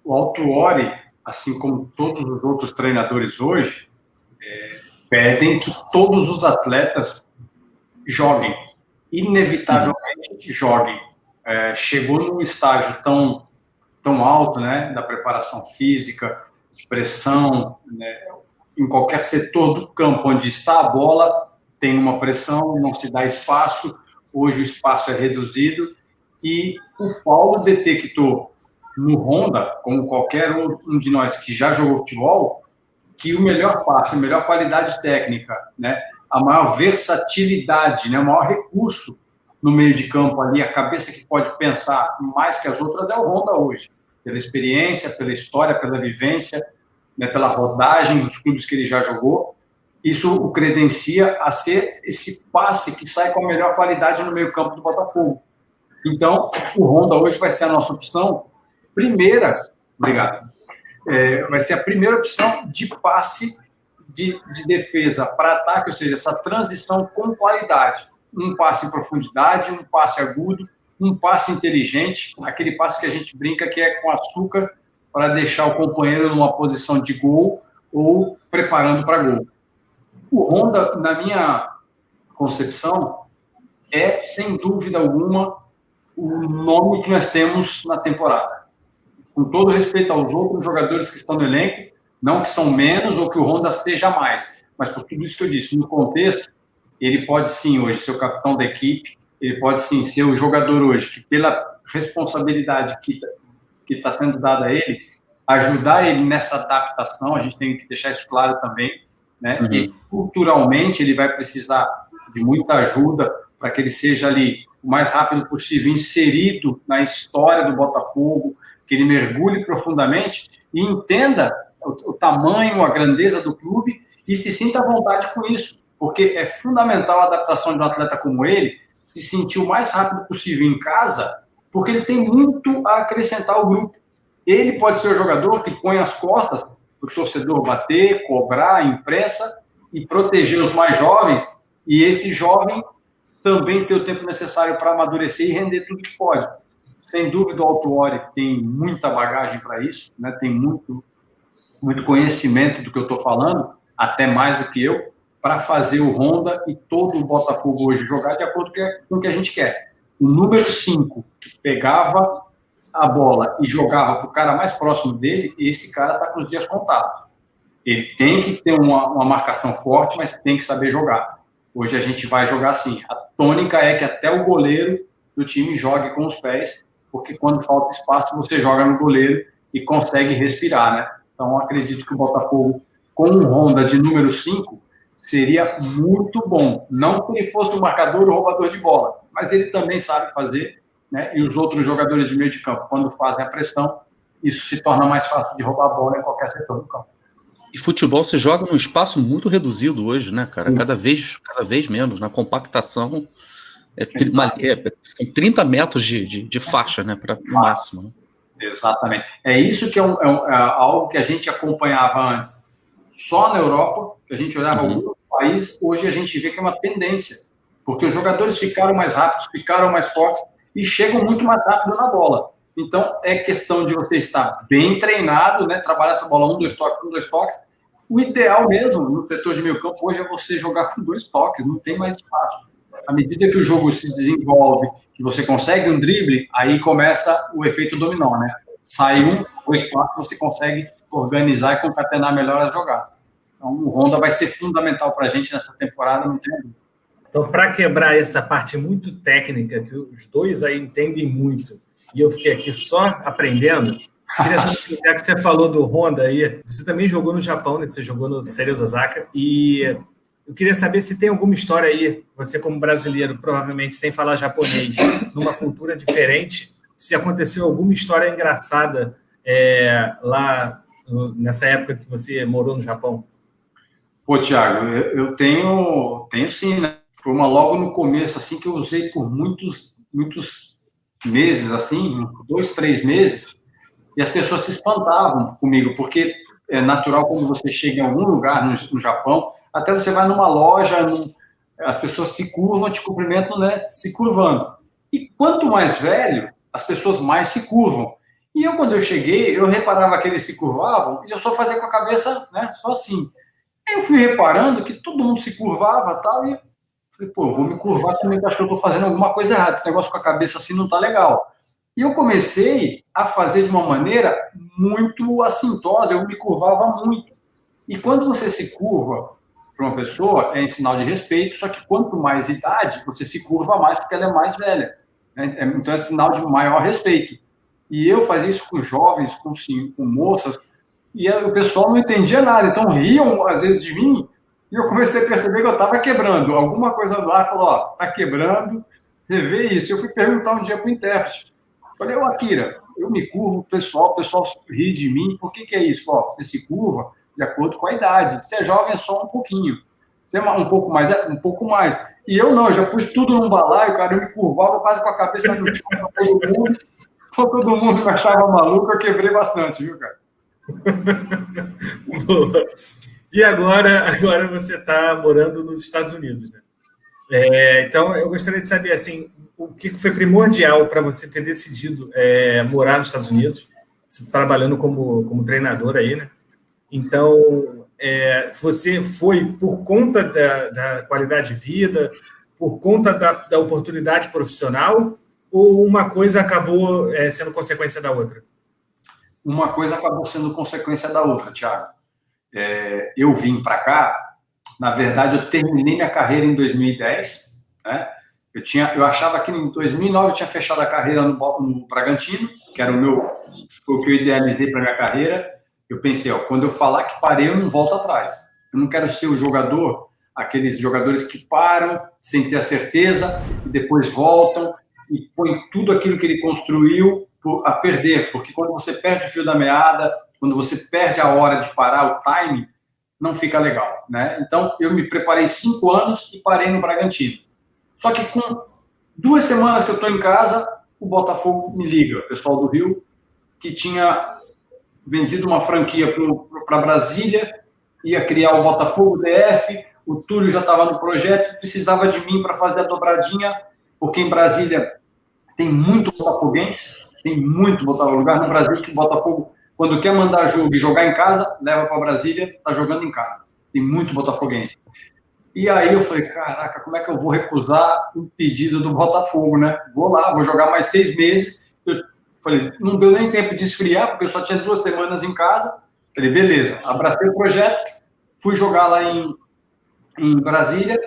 o Autuori, assim como todos os outros treinadores hoje, pedem que todos os atletas joguem, inevitavelmente joguem. Chegou num estágio tão alto, né, da preparação física, de pressão, né, em qualquer setor do campo onde está a bola, tem uma pressão, não se dá espaço, hoje o espaço é reduzido, e o Paulo detectou no Honda, como qualquer um de nós que já jogou futebol, que o melhor passe, a melhor qualidade técnica, né, a maior versatilidade, né, o maior recurso no meio de campo ali, a cabeça que pode pensar mais que as outras é o Honda hoje, pela experiência, pela história, pela vivência, né, pela rodagem dos clubes que ele já jogou. Isso o credencia a ser esse passe que sai com a melhor qualidade no meio campo do Botafogo. Então, o Honda hoje vai ser a nossa opção primeira, obrigado, vai ser a primeira opção de passe de defesa para ataque, ou seja, essa transição com qualidade. Um passe em profundidade, um passe agudo, um passe inteligente, aquele passe que a gente brinca que é com açúcar para deixar o companheiro numa posição de gol ou preparando para gol. O Honda, na minha concepção, é, sem dúvida alguma, o nome que nós temos na temporada. Com todo respeito aos outros jogadores que estão no elenco, não que são menos ou que o Honda seja mais, mas por tudo isso que eu disse, no contexto, ele pode sim hoje ser o capitão da equipe, ele pode sim ser o jogador hoje que, pela responsabilidade que está sendo dada a ele, ajudar ele nessa adaptação. A gente tem que deixar isso claro também, né? E culturalmente ele vai precisar de muita ajuda para que ele seja ali o mais rápido possível inserido na história do Botafogo, que ele mergulhe profundamente e entenda o tamanho, a grandeza do clube e se sinta à vontade com isso, porque é fundamental a adaptação de um atleta como ele se sentir o mais rápido possível em casa, porque ele tem muito a acrescentar ao grupo. Ele pode ser o jogador que põe as costas para o torcedor bater, cobrar, imprensa e proteger os mais jovens, e esse jovem também ter o tempo necessário para amadurecer e render tudo que pode. Sem dúvida, o Autuori tem muita bagagem para isso, né? Tem muito conhecimento do que eu estou falando, até mais do que eu, para fazer o Honda e todo o Botafogo hoje jogar de acordo com o que a gente quer. O número 5, que pegava a bola e jogava para o cara mais próximo dele, esse cara está com os dias contados. Ele tem que ter uma marcação forte, mas tem que saber jogar. Hoje a gente vai jogar assim. A tônica é que até o goleiro do time jogue com os pés, porque quando falta espaço, você joga no goleiro e consegue respirar, né? Então, acredito que o Botafogo, com um Honda de número 5, seria muito bom. Não que ele fosse o marcador ou roubador de bola, mas ele também sabe fazer, né? E os outros jogadores de meio de campo, quando fazem a pressão, isso se torna mais fácil de roubar a bola em qualquer setor do campo. E futebol se joga num espaço muito reduzido hoje, né, cara? Cada vez menos, na compactação. São 30 metros de faixa, né, no máximo. Né? Exatamente. É isso que é algo que a gente acompanhava antes só na Europa, que a gente olhava alguns países, hoje a gente vê que é uma tendência, porque os jogadores ficaram mais rápidos, ficaram mais fortes e chegam muito mais rápido na bola. Então, é questão de você estar bem treinado, né, trabalhar essa bola 1, 2 toques, 1, 2 toques. O ideal mesmo no setor de meio campo hoje é você jogar com 2 toques, não tem mais espaço. À medida que o jogo se desenvolve, que você consegue um drible, aí começa o efeito dominó, né? Sai 1, 2 passos, você consegue organizar e concatenar melhor as jogadas. Então, o Honda vai ser fundamental para a gente nessa temporada, não tem dúvida. Então, para quebrar essa parte muito técnica, que os dois aí entendem muito, e eu fiquei aqui só aprendendo, queria saber, já que você falou do Honda aí, você também jogou no Japão, né? Você jogou no Cerezo Osaka, e eu queria saber se tem alguma história aí, você como brasileiro, provavelmente sem falar japonês, numa cultura diferente, se aconteceu alguma história engraçada lá nessa época que você morou no Japão. Pô, Thiago, eu tenho sim, né? Foi logo no começo, assim, que eu usei por muitos meses, assim, 2, 3 meses, e as pessoas se espantavam comigo, porque é natural quando você chega em algum lugar no Japão, até você vai numa loja, as pessoas se curvam, te cumprimentam, né, se curvando. E quanto mais velho, as pessoas mais se curvam. E eu, quando eu cheguei, eu reparava que eles se curvavam, e eu só fazia com a cabeça, né, só assim. Aí eu fui reparando que todo mundo se curvava e tal, e falei, pô, eu vou me curvar também, porque acho que eu estou fazendo alguma coisa errada, esse negócio com a cabeça assim não tá legal. E eu comecei a fazer de uma maneira muito assintosa, eu me curvava muito. E quando você se curva para uma pessoa, é em sinal de respeito, só que quanto mais idade, você se curva mais porque ela é mais velha. Né? Então é sinal de maior respeito. E eu fazia isso com jovens, com moças, e o pessoal não entendia nada, então riam às vezes de mim, e eu comecei a perceber que eu estava quebrando. Alguma coisa lá falou, ó, está quebrando, revê isso. Eu fui perguntar um dia para o intérprete. Falei, ô Akira, eu me curvo, o pessoal ri de mim, por que é isso? Ó, você se curva de acordo com a idade. Você é jovem, é só um pouquinho. Você é um pouco mais, um pouco mais. E eu não, eu já pus tudo num balaio, cara, eu me curvava quase com a cabeça no chão para todo mundo me achava maluco, eu quebrei bastante, viu, cara? Boa. E agora você está morando nos Estados Unidos, né? Então, eu gostaria de saber, assim, o que foi primordial para você ter decidido morar nos Estados Unidos, você trabalhando como treinador aí, né? Então, você foi por conta da qualidade de vida, por conta da oportunidade profissional, ou uma coisa acabou sendo consequência da outra? Uma coisa acabou sendo consequência da outra, Thiago. Eu vim para cá, Na verdade, eu terminei minha carreira em 2010, né? Eu achava que em 2009 eu tinha fechado a carreira no Bragantino, que era foi o que eu idealizei para minha carreira. Eu pensei, quando eu falar que parei, eu não volto atrás. Eu não quero ser o jogador, aqueles jogadores que param sem ter a certeza e depois voltam e põem tudo aquilo que ele construiu a perder, porque quando você perde o fio da meada, quando você perde a hora de parar, o timing, não fica legal, né? Então, eu me preparei 5 anos e parei no Bragantino. Só que com 2 semanas que eu estou em casa, o Botafogo me liga, o pessoal do Rio, que tinha vendido uma franquia para Brasília, ia criar o Botafogo DF, o Túlio já estava no projeto, precisava de mim para fazer a dobradinha, porque em Brasília tem muito botafoguense, tem muito Botafogo. Lugar no Brasil que o Botafogo, quando quer mandar jogo e jogar em casa, leva para Brasília, está jogando em casa. Tem muito botafoguense. E aí eu falei, caraca, como é que eu vou recusar um pedido do Botafogo, né? Vou lá, vou jogar mais 6 meses. Eu falei, não deu nem tempo de esfriar, porque eu só tinha 2 semanas em casa. Falei, beleza, abracei o projeto, fui jogar lá em Brasília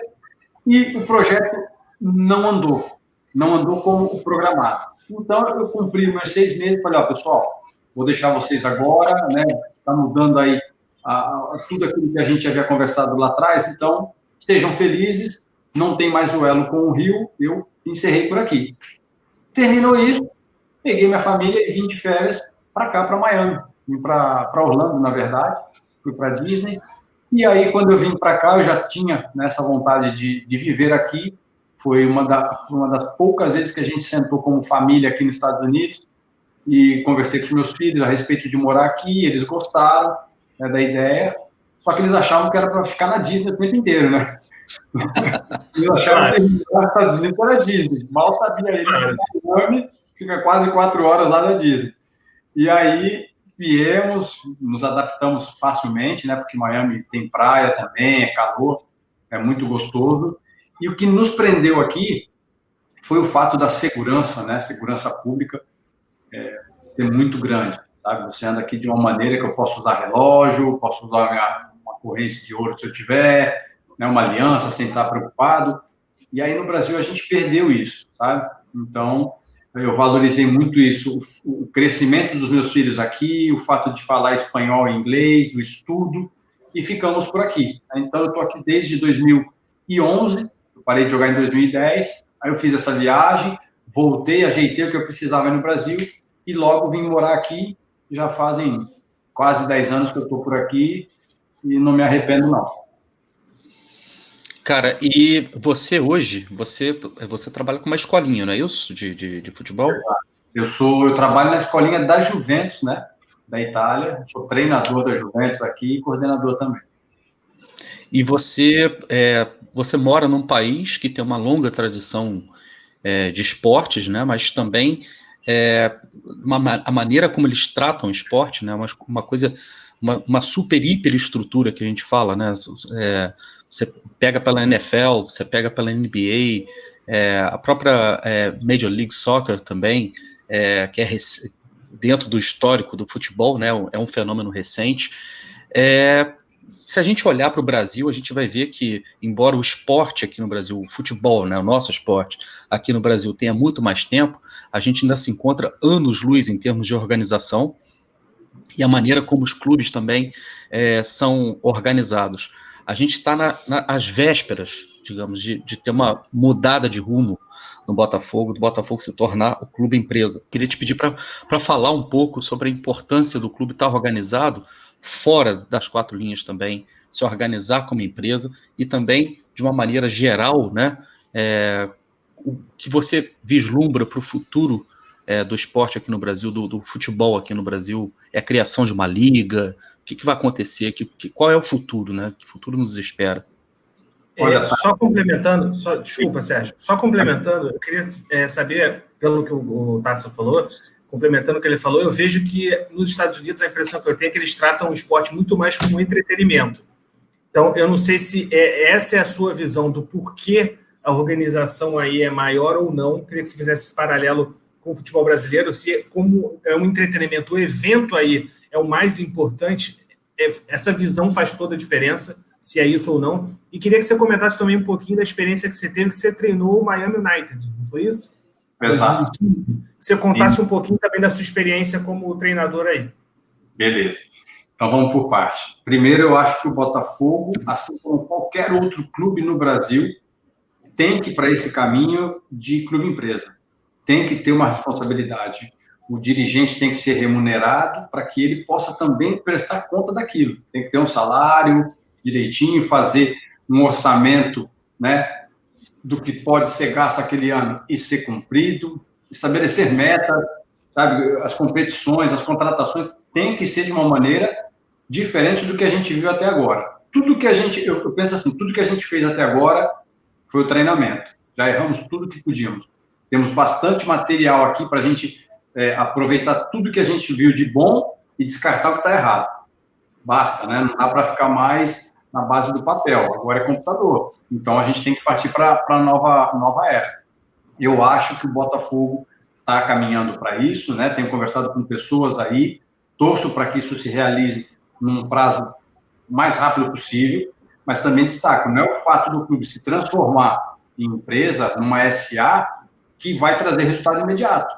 e o projeto não andou como o programado. Então eu cumpri meus 6 meses e falei, pessoal, vou deixar vocês agora, né? Está mudando aí tudo aquilo que a gente havia conversado lá atrás, então sejam felizes, não tem mais o elo com o Rio, eu encerrei por aqui. Terminou isso, peguei minha família e vim de férias para cá, para Miami. Vim para Orlando, na verdade, fui para Disney. E aí, quando eu vim para cá, eu já tinha essa vontade de viver aqui. Foi uma das poucas vezes que a gente sentou como família aqui nos Estados Unidos e conversei com os meus filhos a respeito de morar aqui. Eles gostaram, né, da ideia. Só que eles achavam que era para ficar na Disney o tempo inteiro, né? Eles achavam que os Estados Unidos era Disney. Mal sabia eles que o Miami fica quase 4 horas lá na Disney. E aí viemos, nos adaptamos facilmente, né? Porque Miami tem praia também, é calor, é muito gostoso. E o que nos prendeu aqui foi o fato da segurança, né? Segurança pública ser muito grande, sabe? Você anda aqui de uma maneira que eu posso usar relógio, posso usar uma corrente de ouro se eu tiver, né, uma aliança sem estar preocupado. E aí no Brasil a gente perdeu isso, sabe? Então eu valorizei muito isso, o crescimento dos meus filhos aqui, o fato de falar espanhol e inglês, o estudo, e ficamos por aqui. Então eu estou aqui desde 2011, eu parei de jogar em 2010, aí eu fiz essa viagem, voltei, ajeitei o que eu precisava no Brasil e logo vim morar aqui. Já fazem quase 10 anos que eu estou por aqui e não me arrependo, não. Cara, e você hoje, você trabalha com uma escolinha, não é isso? De futebol? Eu trabalho na escolinha da Juventus, né? Da Itália. Sou treinador da Juventus aqui e coordenador também. E você mora num país que tem uma longa tradição de esportes, né? Mas também a maneira como eles tratam o esporte, né? Uma coisa, uma super hiper estrutura que a gente fala, né? Você pega pela NFL, você pega pela NBA, a própria Major League Soccer também, que é dentro do histórico do futebol, né? É um fenômeno recente. Se a gente olhar para o Brasil, a gente vai ver que, embora o esporte aqui no Brasil, o futebol, né, o nosso esporte aqui no Brasil tenha muito mais tempo, a gente ainda se encontra anos-luz em termos de organização e a maneira como os clubes também são organizados. A gente está às vésperas, digamos, de ter uma mudada de rumo no Botafogo, do Botafogo se tornar o clube empresa. Queria te pedir para falar um pouco sobre a importância do clube estar organizado fora das 4 linhas também, se organizar como empresa e também, de uma maneira geral, né, o que você vislumbra para o futuro do esporte aqui no Brasil, do futebol aqui no Brasil, a criação de uma liga, o que vai acontecer, qual é o futuro, né? Que futuro nos espera? Só complementando, desculpa, Sérgio, só complementando, eu queria saber, pelo que o Tássio falou, complementando o que ele falou, eu vejo que nos Estados Unidos a impressão que eu tenho é que eles tratam o esporte muito mais como entretenimento. Então, eu não sei se essa é a sua visão do porquê a organização aí é maior ou não. Eu queria que você fizesse esse paralelo com o futebol brasileiro, se como é um entretenimento, o evento aí é o mais importante, essa visão faz toda a diferença, se é isso ou não. E queria que você comentasse também um pouquinho da experiência que você teve, que você treinou o Miami United, não foi isso? Exato. 2015. Que você contasse um pouquinho também da sua experiência como treinador aí. Beleza. Então, vamos por parte. Primeiro, eu acho que o Botafogo, assim como qualquer outro clube no Brasil, tem que ir para esse caminho de clube-empresa. Tem que ter uma responsabilidade. O dirigente tem que ser remunerado para que ele possa também prestar conta daquilo. Tem que ter um salário direitinho, fazer um orçamento, né, do que pode ser gasto aquele ano e ser cumprido, estabelecer metas, sabe, as competições, as contratações, tem que ser de uma maneira diferente do que a gente viu até agora. Tudo que a gente, eu penso assim, tudo que a gente fez até agora foi o treinamento. Já erramos tudo que podíamos. Temos bastante material aqui para a gente aproveitar tudo que a gente viu de bom e descartar o que está errado. Basta, né? Não dá para ficar mais na base do papel. Agora é computador. Então, a gente tem que partir para a nova era. Eu acho que o Botafogo está caminhando para isso, né? Tenho conversado com pessoas aí, torço para que isso se realize num prazo mais rápido possível, mas também destaco, não é o fato do clube se transformar em empresa, numa SA, que vai trazer resultado imediato.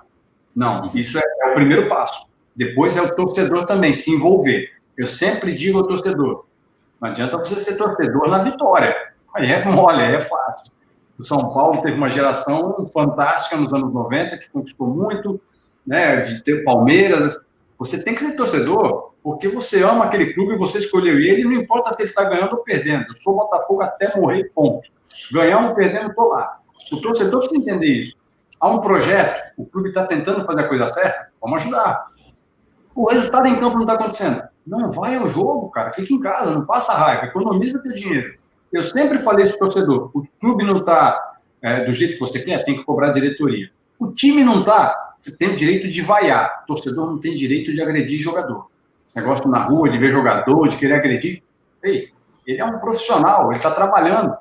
Não, isso é o primeiro passo. Depois é o torcedor também se envolver. Eu sempre digo ao torcedor, não adianta você ser torcedor na vitória. Aí é mole, aí é fácil. O São Paulo teve uma geração fantástica nos anos 90, que conquistou muito, né, de ter Palmeiras. Você tem que ser torcedor porque você ama aquele clube, você escolheu ele, não importa se ele está ganhando ou perdendo. Eu sou Botafogo até morrer, ponto. Ganhando ou perdendo, estou lá. O torcedor precisa entender isso. Há um projeto, o clube está tentando fazer a coisa certa, vamos ajudar. O resultado em campo não está acontecendo. Não vai ao jogo, cara. Fica em casa, não passa raiva, economiza teu dinheiro. Eu sempre falei isso para o torcedor. O clube não está do jeito que você quer, tem que cobrar a diretoria. O time não está, você tem o direito de vaiar. O torcedor não tem direito de agredir jogador. Esse negócio na rua, de ver jogador, de querer agredir. Ei, ele é um profissional, ele está trabalhando.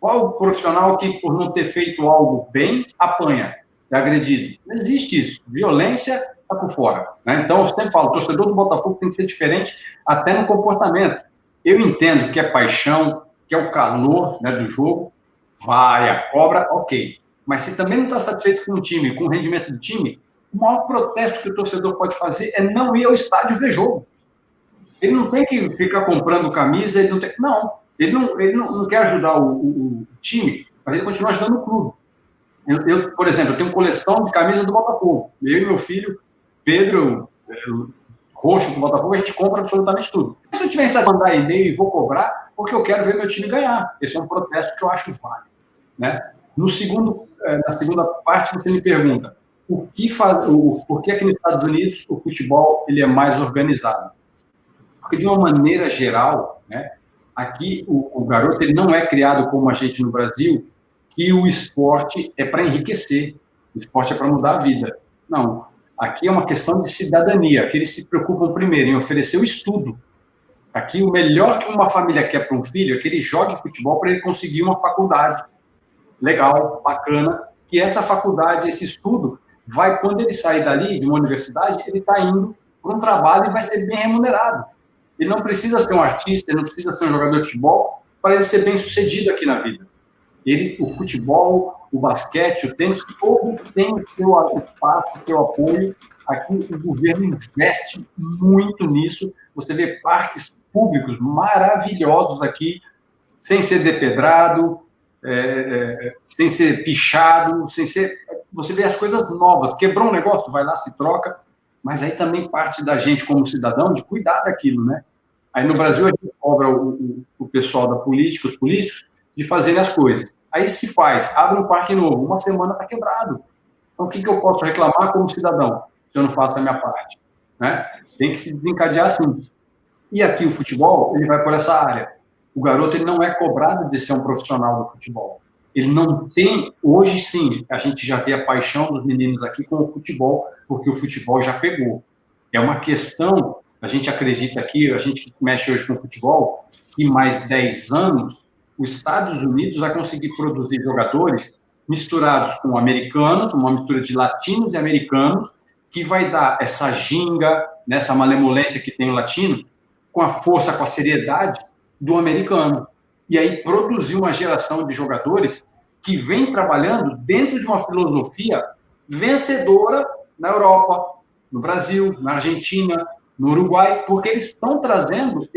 Qual o profissional que, por não ter feito algo bem, apanha, é agredido? Não existe isso. Violência está por fora. Né? Então, eu sempre falo, o torcedor do Botafogo tem que ser diferente até no comportamento. Eu entendo que é paixão, que é o calor, né, do jogo, vai, a cobra, ok. Mas se também não está satisfeito com o time, com o rendimento do time, o maior protesto que o torcedor pode fazer é não ir ao estádio ver jogo. Ele não tem que ficar comprando camisa, ele não tem... Não. Ele não quer ajudar o time, mas ele continua ajudando o clube. Eu, por exemplo, eu tenho coleção de camisas do Botafogo. Eu e meu filho, Pedro, roxo com o Botafogo, a gente compra absolutamente tudo. Se eu tiver que mandar e-mail e vou cobrar, porque eu quero ver meu time ganhar. Esse é um protesto que eu acho válido. Né? Na segunda parte, você me pergunta por que aqui nos Estados Unidos o futebol ele é mais organizado? Porque, de uma maneira geral, né, aqui o garoto ele não é criado como a gente no Brasil, que o esporte é para enriquecer, o esporte é para mudar a vida. Não, aqui é uma questão de cidadania, que eles se preocupam primeiro em oferecer o estudo. Aqui o melhor que uma família quer para um filho é que ele jogue futebol para ele conseguir uma faculdade legal, bacana, que essa faculdade, esse estudo, vai, quando ele sair dali, de uma universidade, ele está indo para um trabalho e vai ser bem remunerado. Ele não precisa ser um artista, ele não precisa ser um jogador de futebol para ele ser bem sucedido aqui na vida. O futebol, o basquete, o tênis, todo tem o seu espaço, o seu apoio. Aqui o governo investe muito nisso. Você vê parques públicos maravilhosos aqui, sem ser depedrado, sem ser pichado, você vê as coisas novas. Quebrou um negócio, vai lá, se troca. Mas aí também parte da gente, como cidadão, de cuidar daquilo, né? Aí no Brasil a gente cobra o pessoal da política, os políticos, de fazerem as coisas. Aí se faz, abre um parque novo, uma semana está quebrado. Então o que eu posso reclamar como cidadão, se eu não faço a minha parte? Né? Tem que se desencadear assim. E aqui o futebol, ele vai por essa área. O garoto ele não é cobrado de ser um profissional do futebol. Ele não tem, hoje sim, a gente já vê a paixão dos meninos aqui com o futebol, porque o futebol já pegou. É uma questão, a gente acredita aqui, a gente que mexe hoje com o futebol, que em mais 10 anos, os Estados Unidos vai conseguir produzir jogadores misturados com americanos, uma mistura de latinos e americanos, que vai dar essa ginga, nessa malemolência que tem o latino, com a força, com a seriedade, do americano. E aí produziu uma geração de jogadores que vem trabalhando dentro de uma filosofia vencedora na Europa, no Brasil, na Argentina, no Uruguai, porque eles estão trazendo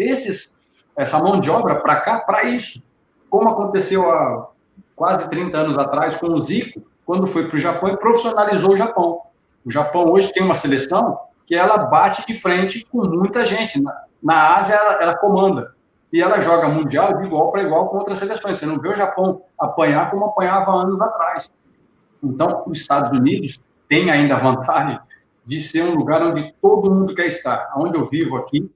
essa mão de obra para cá para isso. Como aconteceu há quase 30 anos atrás com o Zico, quando foi para o Japão e profissionalizou o Japão. O Japão hoje tem uma seleção que ela bate de frente com muita gente. Na Ásia, ela comanda. E ela joga mundial de igual para igual com outras seleções. Você não vê o Japão apanhar como apanhava anos atrás. Então, os Estados Unidos têm ainda a vantagem de ser um lugar onde todo mundo quer estar. Onde eu vivo aqui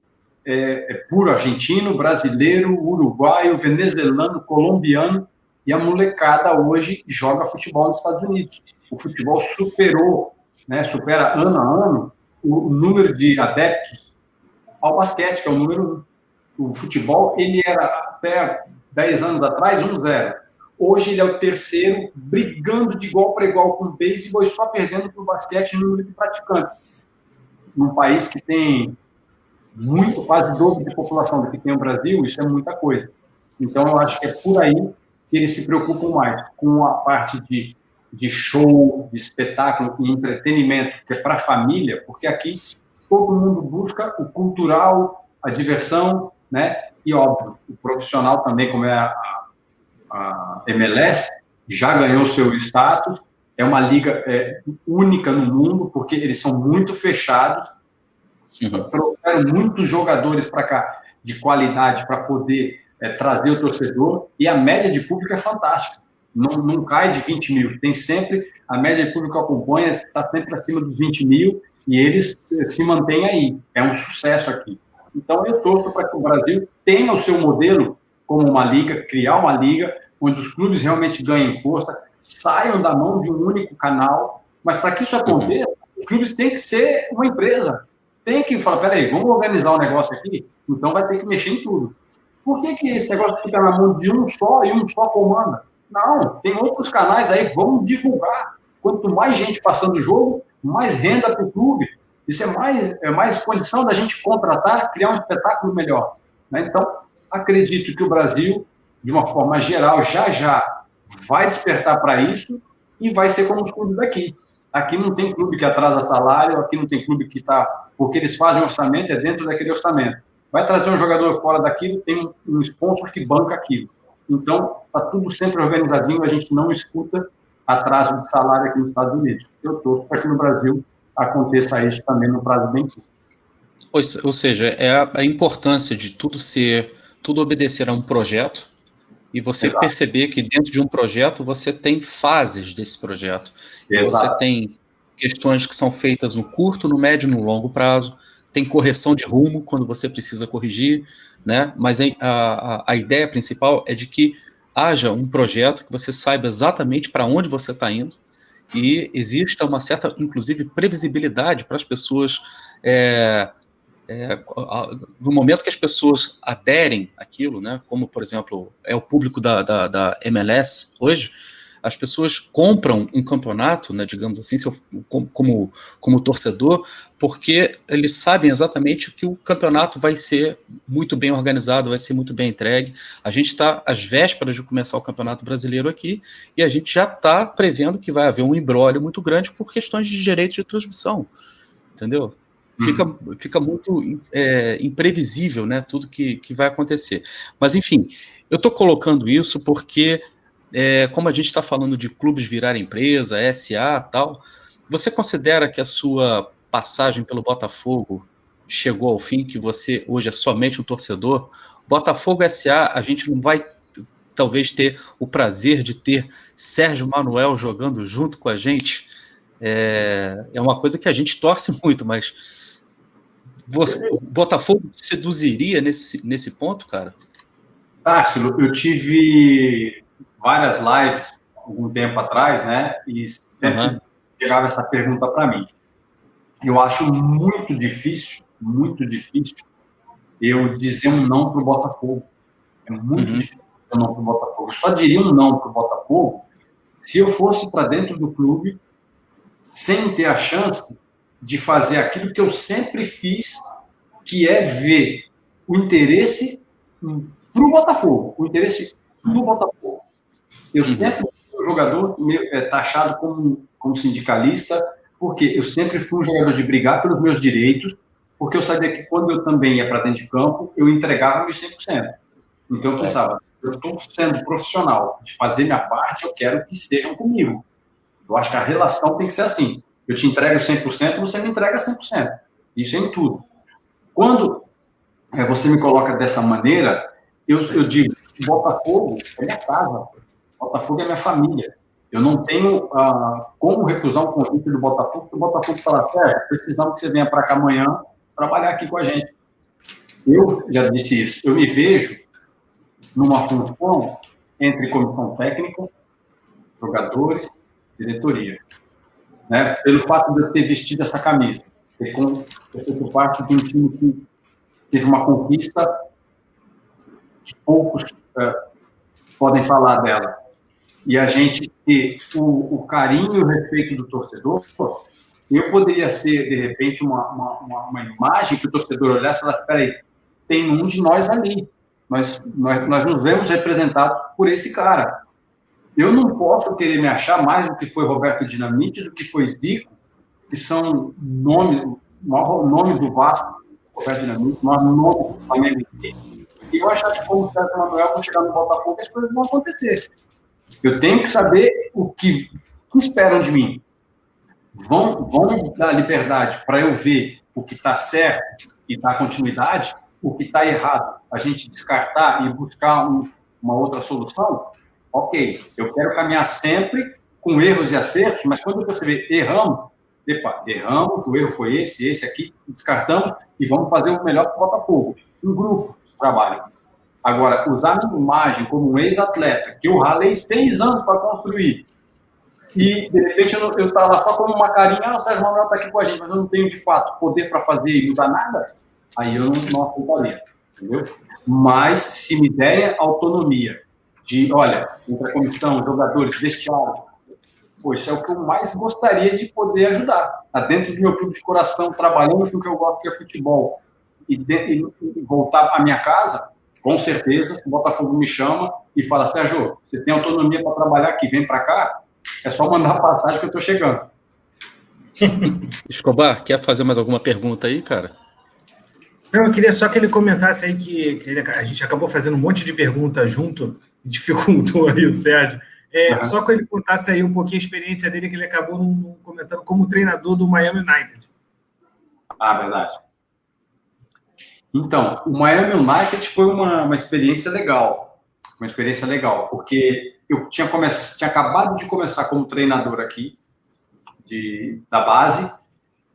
é puro argentino, brasileiro, uruguaio, venezuelano, colombiano, e a molecada hoje joga futebol nos Estados Unidos. O futebol supera ano a ano o número de adeptos ao basquete, que é o número 1. O futebol, ele era até 10 anos atrás 1-0. Hoje ele é o terceiro, brigando de igual para igual com o beisebol e só perdendo para o basquete no número de praticantes. Num país que tem quase o dobro de população do que tem o Brasil, isso é muita coisa. Então, eu acho que é por aí que eles se preocupam mais, com a parte de show, de espetáculo e entretenimento, que é para a família, porque aqui todo mundo busca o cultural, a diversão, né? E, óbvio, o profissional também, como é a MLS, já ganhou seu status, é uma liga única no mundo, porque eles são muito fechados, trouxeram muitos jogadores para cá de qualidade para poder trazer o torcedor, e a média de público é fantástica, não cai de 20 mil, tem sempre, a média de público que acompanha está sempre acima dos 20 mil, e eles se mantêm aí, é um sucesso aqui. Então eu torço para que o Brasil tenha o seu modelo como uma liga, criar uma liga onde os clubes realmente ganhem força, saiam da mão de um único canal, mas para que isso aconteça, os clubes têm que ser uma empresa, tem que falar, peraí, vamos organizar um negócio aqui, então vai ter que mexer em tudo. Por que esse negócio fica na mão de um só e um só comanda? Não, tem outros canais aí, vamos divulgar. Quanto mais gente passando o jogo, mais renda para o clube. Isso é mais condição da gente contratar, criar um espetáculo melhor. Né? Então, acredito que o Brasil, de uma forma geral, já vai despertar para isso e vai ser como os clubes daqui. Aqui não tem clube que atrasa salário, aqui não tem clube que está... Porque eles fazem orçamento, é dentro daquele orçamento. Vai trazer um jogador fora daquilo, tem um sponsor que banca aquilo. Então, está tudo sempre organizadinho, a gente não escuta atraso de salário aqui nos Estados Unidos. Eu torço para que no Brasil aconteça isso também no prazo bem curto. Ou seja, é a importância de tudo obedecer a um projeto e você Exato. perceber que dentro de um projeto você tem fases desse projeto. Você tem questões que são feitas no curto, no médio e no longo prazo, tem correção de rumo quando você precisa corrigir, né? Mas a ideia principal é de que haja um projeto que você saiba exatamente para onde você está indo e exista uma certa, inclusive, previsibilidade para as pessoas, no momento que as pessoas aderem àquilo, né? Como, por exemplo, é o público da MLS hoje, as pessoas compram um campeonato, né, digamos assim, como torcedor, porque eles sabem exatamente que o campeonato vai ser muito bem organizado, vai ser muito bem entregue. A gente está às vésperas de começar o Campeonato Brasileiro aqui, e a gente já está prevendo que vai haver um imbróglio muito grande por questões de direitos de transmissão, entendeu? Fica muito imprevisível, né, tudo que vai acontecer. Mas, enfim, eu estou colocando isso porque... como a gente está falando de clubes virar empresa, SA e tal, você considera que a sua passagem pelo Botafogo chegou ao fim, que você hoje é somente um torcedor? Botafogo SA, a gente não vai talvez ter o prazer de ter Sérgio Manuel jogando junto com a gente? É uma coisa que a gente torce muito, mas o Botafogo te seduziria nesse ponto, cara? Tássilo, eu tive várias lives algum tempo atrás, né? E sempre chegava essa pergunta para mim. Eu acho muito difícil eu dizer um não para o Botafogo. É muito difícil dizer um não para o Botafogo. Eu só diria um não para o Botafogo se eu fosse para dentro do clube sem ter a chance de fazer aquilo que eu sempre fiz, que é ver o interesse para o Botafogo, o interesse do Botafogo. Eu sempre fui um jogador taxado como sindicalista, porque eu sempre fui um jogador de brigar pelos meus direitos, porque eu sabia que quando eu também ia para dentro de campo, eu entregava meus 100%. Então eu pensava, eu estou sendo profissional de fazer minha parte, eu quero que sejam comigo. Eu acho que a relação tem que ser assim. Eu te entrego 100%, você me entrega 100%. Isso é em tudo. Quando você me coloca dessa maneira, eu digo, Botafogo é minha casa, Botafogo é minha família. Eu não tenho como recusar um convite do Botafogo, se o Botafogo falar, precisamos que você venha para cá amanhã trabalhar aqui com a gente. Eu já disse isso, eu me vejo numa função entre comissão técnica, jogadores, diretoria. Né? Pelo fato de eu ter vestido essa camisa, ter feito parte de um time que teve uma conquista que poucos podem falar dela. E a gente ter o carinho e o respeito do torcedor, eu poderia ser, de repente, uma imagem que o torcedor olhasse e falasse, espera aí, tem um de nós ali. Nós nos vemos representados por esse cara. Eu não posso querer me achar mais do que foi Roberto Dinamite, do que foi Zico, que são o maior nome do Vasco, Roberto Dinamite, o maior nome do Flamengo. E eu achar que como o Sérgio Manuel vão chegar no Botafogo, as coisas vão acontecer. Eu tenho que saber o que esperam de mim. Vão dar liberdade para eu ver o que está certo e dar continuidade, o que está errado, a gente descartar e buscar uma outra solução. Ok, eu quero caminhar sempre com erros e acertos, mas quando eu perceber, erramos, o erro foi esse aqui, descartamos e vamos fazer o melhor para o Botafogo. Um grupo de trabalho. Agora, usar minha imagem como um ex-atleta, que eu ralei 6 anos para construir, e de repente eu estava lá só como uma carinha, o Sérgio Manuel está aqui com a gente, mas eu não tenho de fato poder para fazer e mudar nada, aí eu não aceitaria, entendeu? Mas se me derem autonomia de, olha, entre a comissão, jogadores, vestiário, isso é o que eu mais gostaria de poder ajudar. Tá dentro do meu clube de coração, trabalhando com o que eu gosto, que é futebol, e voltar para a minha casa, com certeza, o Botafogo me chama e fala, Sérgio, você tem autonomia para trabalhar aqui, vem para cá, é só mandar a passagem que eu estou chegando. Escobar, quer fazer mais alguma pergunta aí, cara? Não, eu queria só que ele comentasse aí que a gente acabou fazendo um monte de perguntas junto, dificultou aí o Sérgio. Só que ele contasse aí um pouquinho a experiência dele, que ele acabou comentando como treinador do Miami United. Verdade. Então, o Miami United foi uma experiência legal. Uma experiência legal, porque eu tinha acabado de começar como treinador aqui, da base,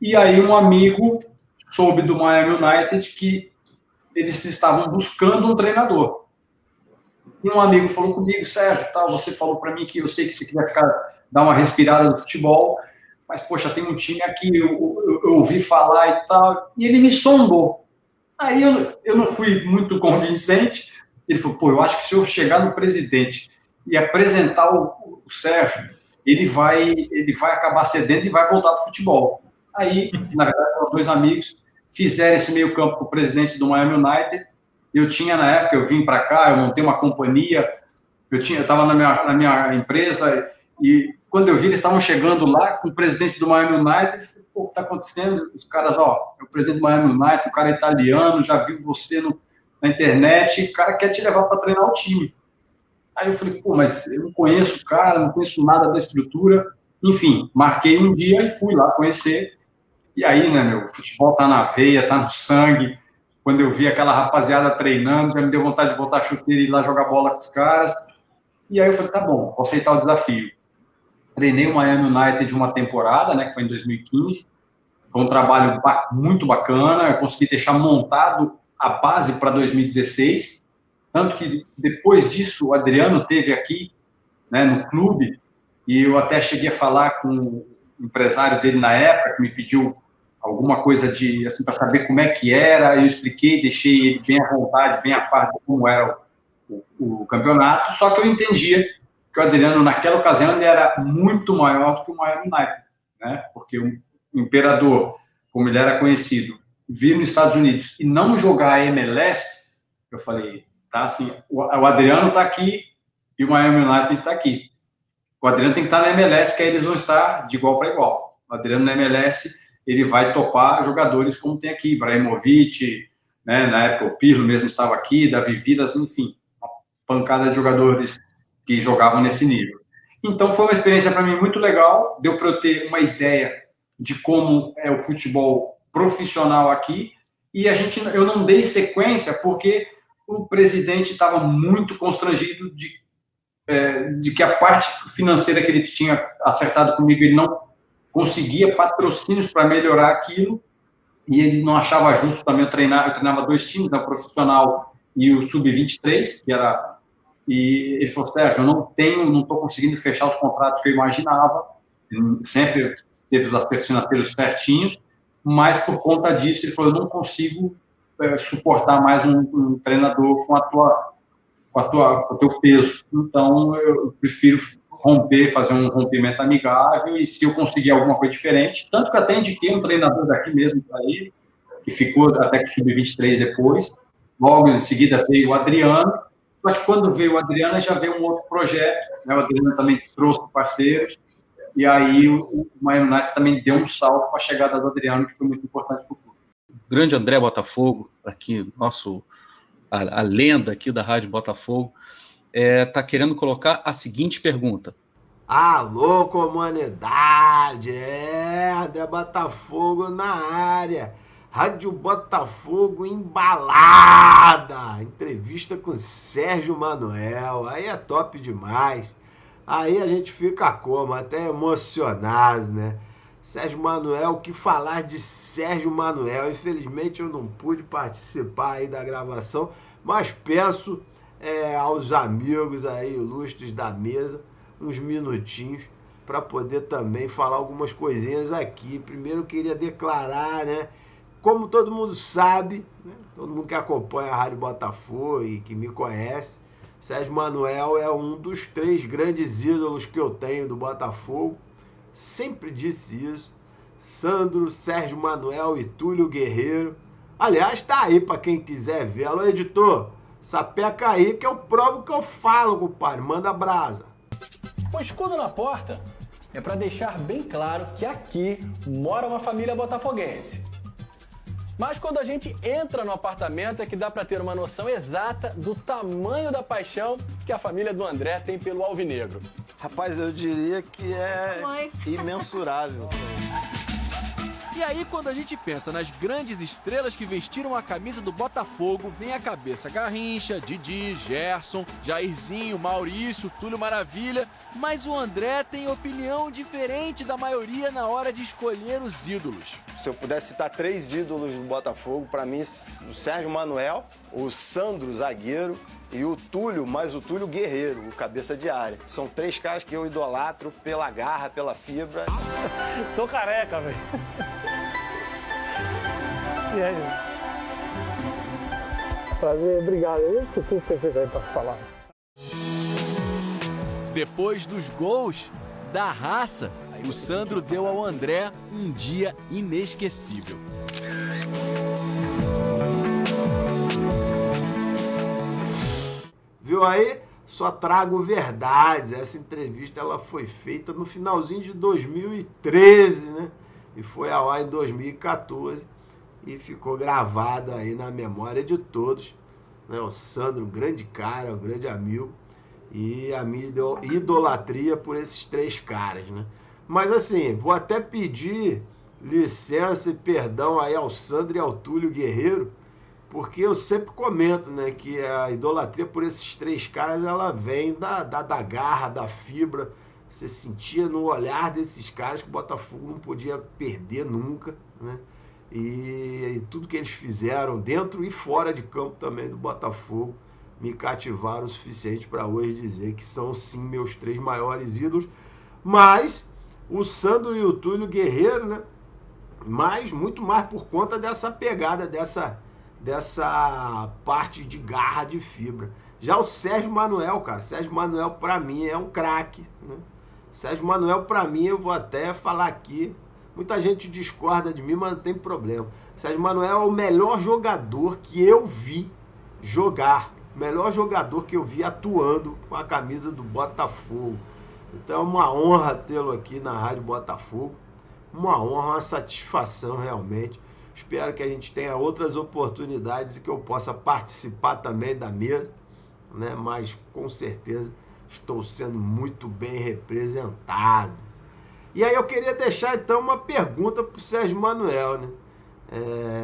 e aí um amigo soube do Miami United que eles estavam buscando um treinador. E um amigo falou comigo, Sérgio, você falou para mim que eu sei que você queria dar uma respirada no futebol, mas, poxa, tem um time aqui, eu ouvi falar e tal, e ele me sondou. Aí eu não fui muito convincente, ele falou, eu acho que se eu chegar no presidente e apresentar o Sérgio, ele vai acabar cedendo e vai voltar para o futebol. Aí, na verdade, foram 2 amigos, fizeram esse meio campo com o presidente do Miami United. Eu tinha, na época, eu vim para cá, eu montei uma companhia, eu estava na minha empresa, e quando eu vi, eles estavam chegando lá com o presidente do Miami United, eu falei, o que está acontecendo? Os caras, é o presidente do Miami United, o cara é italiano, já viu você na internet, o cara quer te levar para treinar o time. Aí eu falei, mas eu não conheço o cara, não conheço nada da estrutura. Enfim, marquei um dia e fui lá conhecer. E aí, né, o futebol tá na veia, tá no sangue. Quando eu vi aquela rapaziada treinando, já me deu vontade de botar a chuteira e ir lá jogar bola com os caras. E aí eu falei, tá bom, vou aceitar o desafio. Treinei o Miami United uma temporada, né, que foi em 2015. Foi um trabalho muito bacana. Eu consegui deixar montado a base para 2016. Tanto que depois disso, o Adriano teve aqui, né, no clube, e eu até cheguei a falar com o empresário dele na época, que me pediu alguma coisa assim, para saber como é que era. Eu expliquei, deixei ele bem à vontade, bem à parte de como era o campeonato, só que eu entendia que o Adriano, naquela ocasião, ele era muito maior do que o Miami United, né? Porque o Imperador, como ele era conhecido, vir nos Estados Unidos e não jogar a MLS, eu falei, tá? Assim, o Adriano está aqui e o Miami United está aqui. O Adriano tem que estar na MLS, que aí eles vão estar de igual para igual. O Adriano na MLS, ele vai topar jogadores como tem aqui, Ibrahimovic, né? Na época o Pirlo mesmo estava aqui, Davi Vilas, enfim, uma pancada de jogadores que jogavam nesse nível. Então foi uma experiência para mim muito legal, deu para eu ter uma ideia de como é o futebol profissional aqui, e eu não dei sequência porque o presidente estava muito constrangido de que a parte financeira que ele tinha acertado comigo, ele não conseguia patrocínios para melhorar aquilo, e ele não achava justo também eu treinava 2 times, né, o profissional e o sub-23, e ele falou, Sérgio, eu não estou conseguindo fechar os contratos que eu imaginava, sempre teve os aspectos financeiros certinhos, mas por conta disso ele falou, eu não consigo suportar mais um treinador com o teu peso, então eu prefiro fazer um rompimento amigável, e se eu conseguir alguma coisa diferente, tanto que até indiquei um treinador daqui mesmo para ele, que ficou até que sub-23 depois, logo em seguida veio o Adriano, só que quando veio o Adriano já veio um outro projeto, né? O Adriano também trouxe parceiros, e aí o Miami United também deu um salto com a chegada do Adriano, que foi muito importante para o clube. Grande André Botafogo, aqui, a lenda aqui da Rádio Botafogo, está querendo colocar a seguinte pergunta. Alô, comunidade! André Botafogo na área. Rádio Botafogo embalada. Entrevista com Sérgio Manuel. Aí é top demais. Aí a gente fica como? Até emocionado, né? Sérgio Manuel, o que falar de Sérgio Manuel? Infelizmente eu não pude participar aí da gravação, mas peço aos amigos aí ilustres da mesa uns minutinhos para poder também falar algumas coisinhas aqui. Primeiro eu queria declarar, né? Como todo mundo sabe, né, todo mundo que acompanha a Rádio Botafogo e que me conhece, Sérgio Manuel é um dos 3 grandes ídolos que eu tenho do Botafogo. Sempre disse isso. Sandro, Sérgio Manuel e Túlio Guerreiro. Aliás, tá aí para quem quiser ver. Alô, editor, sapeca aí que eu provo que eu falo, compadre. Manda brasa. O escudo na porta é para deixar bem claro que aqui mora uma família botafoguense. Mas quando a gente entra no apartamento é que dá para ter uma noção exata do tamanho da paixão que a família do André tem pelo alvinegro. Rapaz, eu diria que é imensurável. E aí, quando a gente pensa nas grandes estrelas que vestiram a camisa do Botafogo, vem à cabeça Garrincha, Didi, Gerson, Jairzinho, Maurício, Túlio Maravilha, mas o André tem opinião diferente da maioria na hora de escolher os ídolos. Se eu pudesse citar 3 ídolos do Botafogo, para mim, o Sérgio Manuel, o Sandro, zagueiro, e o Túlio, mas o Túlio Guerreiro, o cabeça de área. São 3 caras que eu idolatro pela garra, pela fibra. Tô careca, velho. E aí? Prazer, obrigado. Eu que tudo que você tem para falar. Depois dos gols da raça, o Sandro deu ao André um dia inesquecível. Viu aí? Só trago verdades. Essa entrevista ela foi feita no finalzinho de 2013, né? E foi ao ar em 2014 e ficou gravada aí na memória de todos, né? O Sandro, um grande cara, um grande amigo, e a minha idolatria por esses 3 caras, né? Mas assim, vou até pedir licença e perdão aí ao Sandro e ao Túlio Guerreiro, porque eu sempre comento, né, que a idolatria por esses 3 caras, ela vem da garra, da fibra. Você sentia no olhar desses caras que o Botafogo não podia perder nunca, né? E tudo que eles fizeram dentro e fora de campo também do Botafogo me cativaram o suficiente para hoje dizer que são sim meus 3 maiores ídolos. Mas o Sandro e o Túlio Guerreiro, né? Mas muito mais por conta dessa pegada, dessa parte de garra, de fibra. Já o Sérgio Manuel, cara, Sérgio Manuel para mim é um craque, né? Sérgio Manuel para mim, eu vou até falar aqui, muita gente discorda de mim, mas não tem problema. Sérgio Manuel é o melhor jogador que eu vi jogar o melhor jogador que eu vi atuando com a camisa do Botafogo. Então é uma honra tê-lo aqui na Rádio Botafogo, uma honra, uma satisfação realmente. Espero que a gente tenha outras oportunidades e que eu possa participar também da mesa, né? Mas com certeza estou sendo muito bem representado. E aí eu queria deixar então uma pergunta para o Sérgio Manuel, né?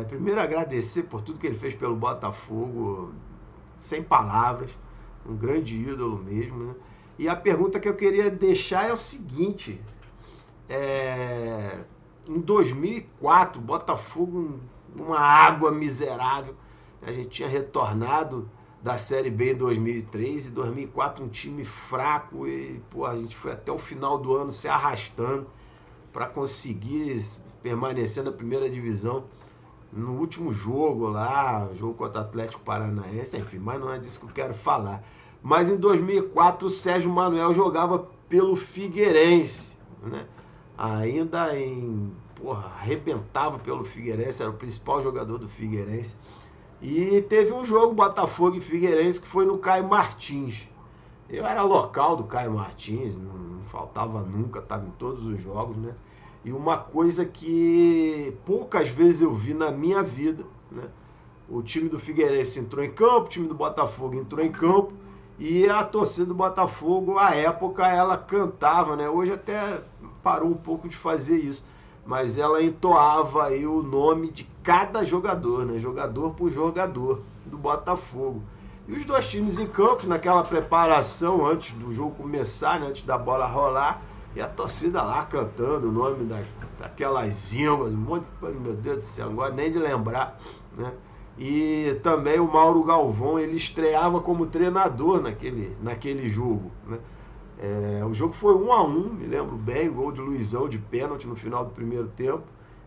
Primeiro agradecer por tudo que ele fez pelo Botafogo, sem palavras, um grande ídolo mesmo, né? E a pergunta que eu queria deixar é o seguinte: em 2004, Botafogo, uma água miserável, a gente tinha retornado da Série B em 2003, e 2004 um time fraco, e pô, a gente foi até o final do ano se arrastando para conseguir permanecer na primeira divisão. No último jogo lá, jogo contra o Atlético Paranaense, enfim, mas não é disso que eu quero falar. Mas em 2004 o Sérgio Manuel jogava pelo Figueirense, né? Ainda arrebentava pelo Figueirense, era o principal jogador do Figueirense. E teve um jogo Botafogo e Figueirense que foi no Caio Martins. Eu era local do Caio Martins, não faltava nunca, estava em todos os jogos, né? E uma coisa que poucas vezes eu vi na minha vida, né? O time do Figueirense entrou em campo, o time do Botafogo entrou em campo, e a torcida do Botafogo, à época, ela cantava, né? Hoje até parou um pouco de fazer isso, mas ela entoava aí o nome de cada jogador, né? Jogador por jogador do Botafogo. E os dois times em campo, naquela preparação antes do jogo começar, né? Antes da bola rolar, e a torcida lá cantando o nome daquelas ínguas, um monte de... Meu Deus do céu, agora nem de lembrar, né? E também o Mauro Galvão, ele estreava como treinador naquele jogo, né? O jogo foi 1-1, me lembro bem, gol de Luizão de pênalti no final do primeiro tempo.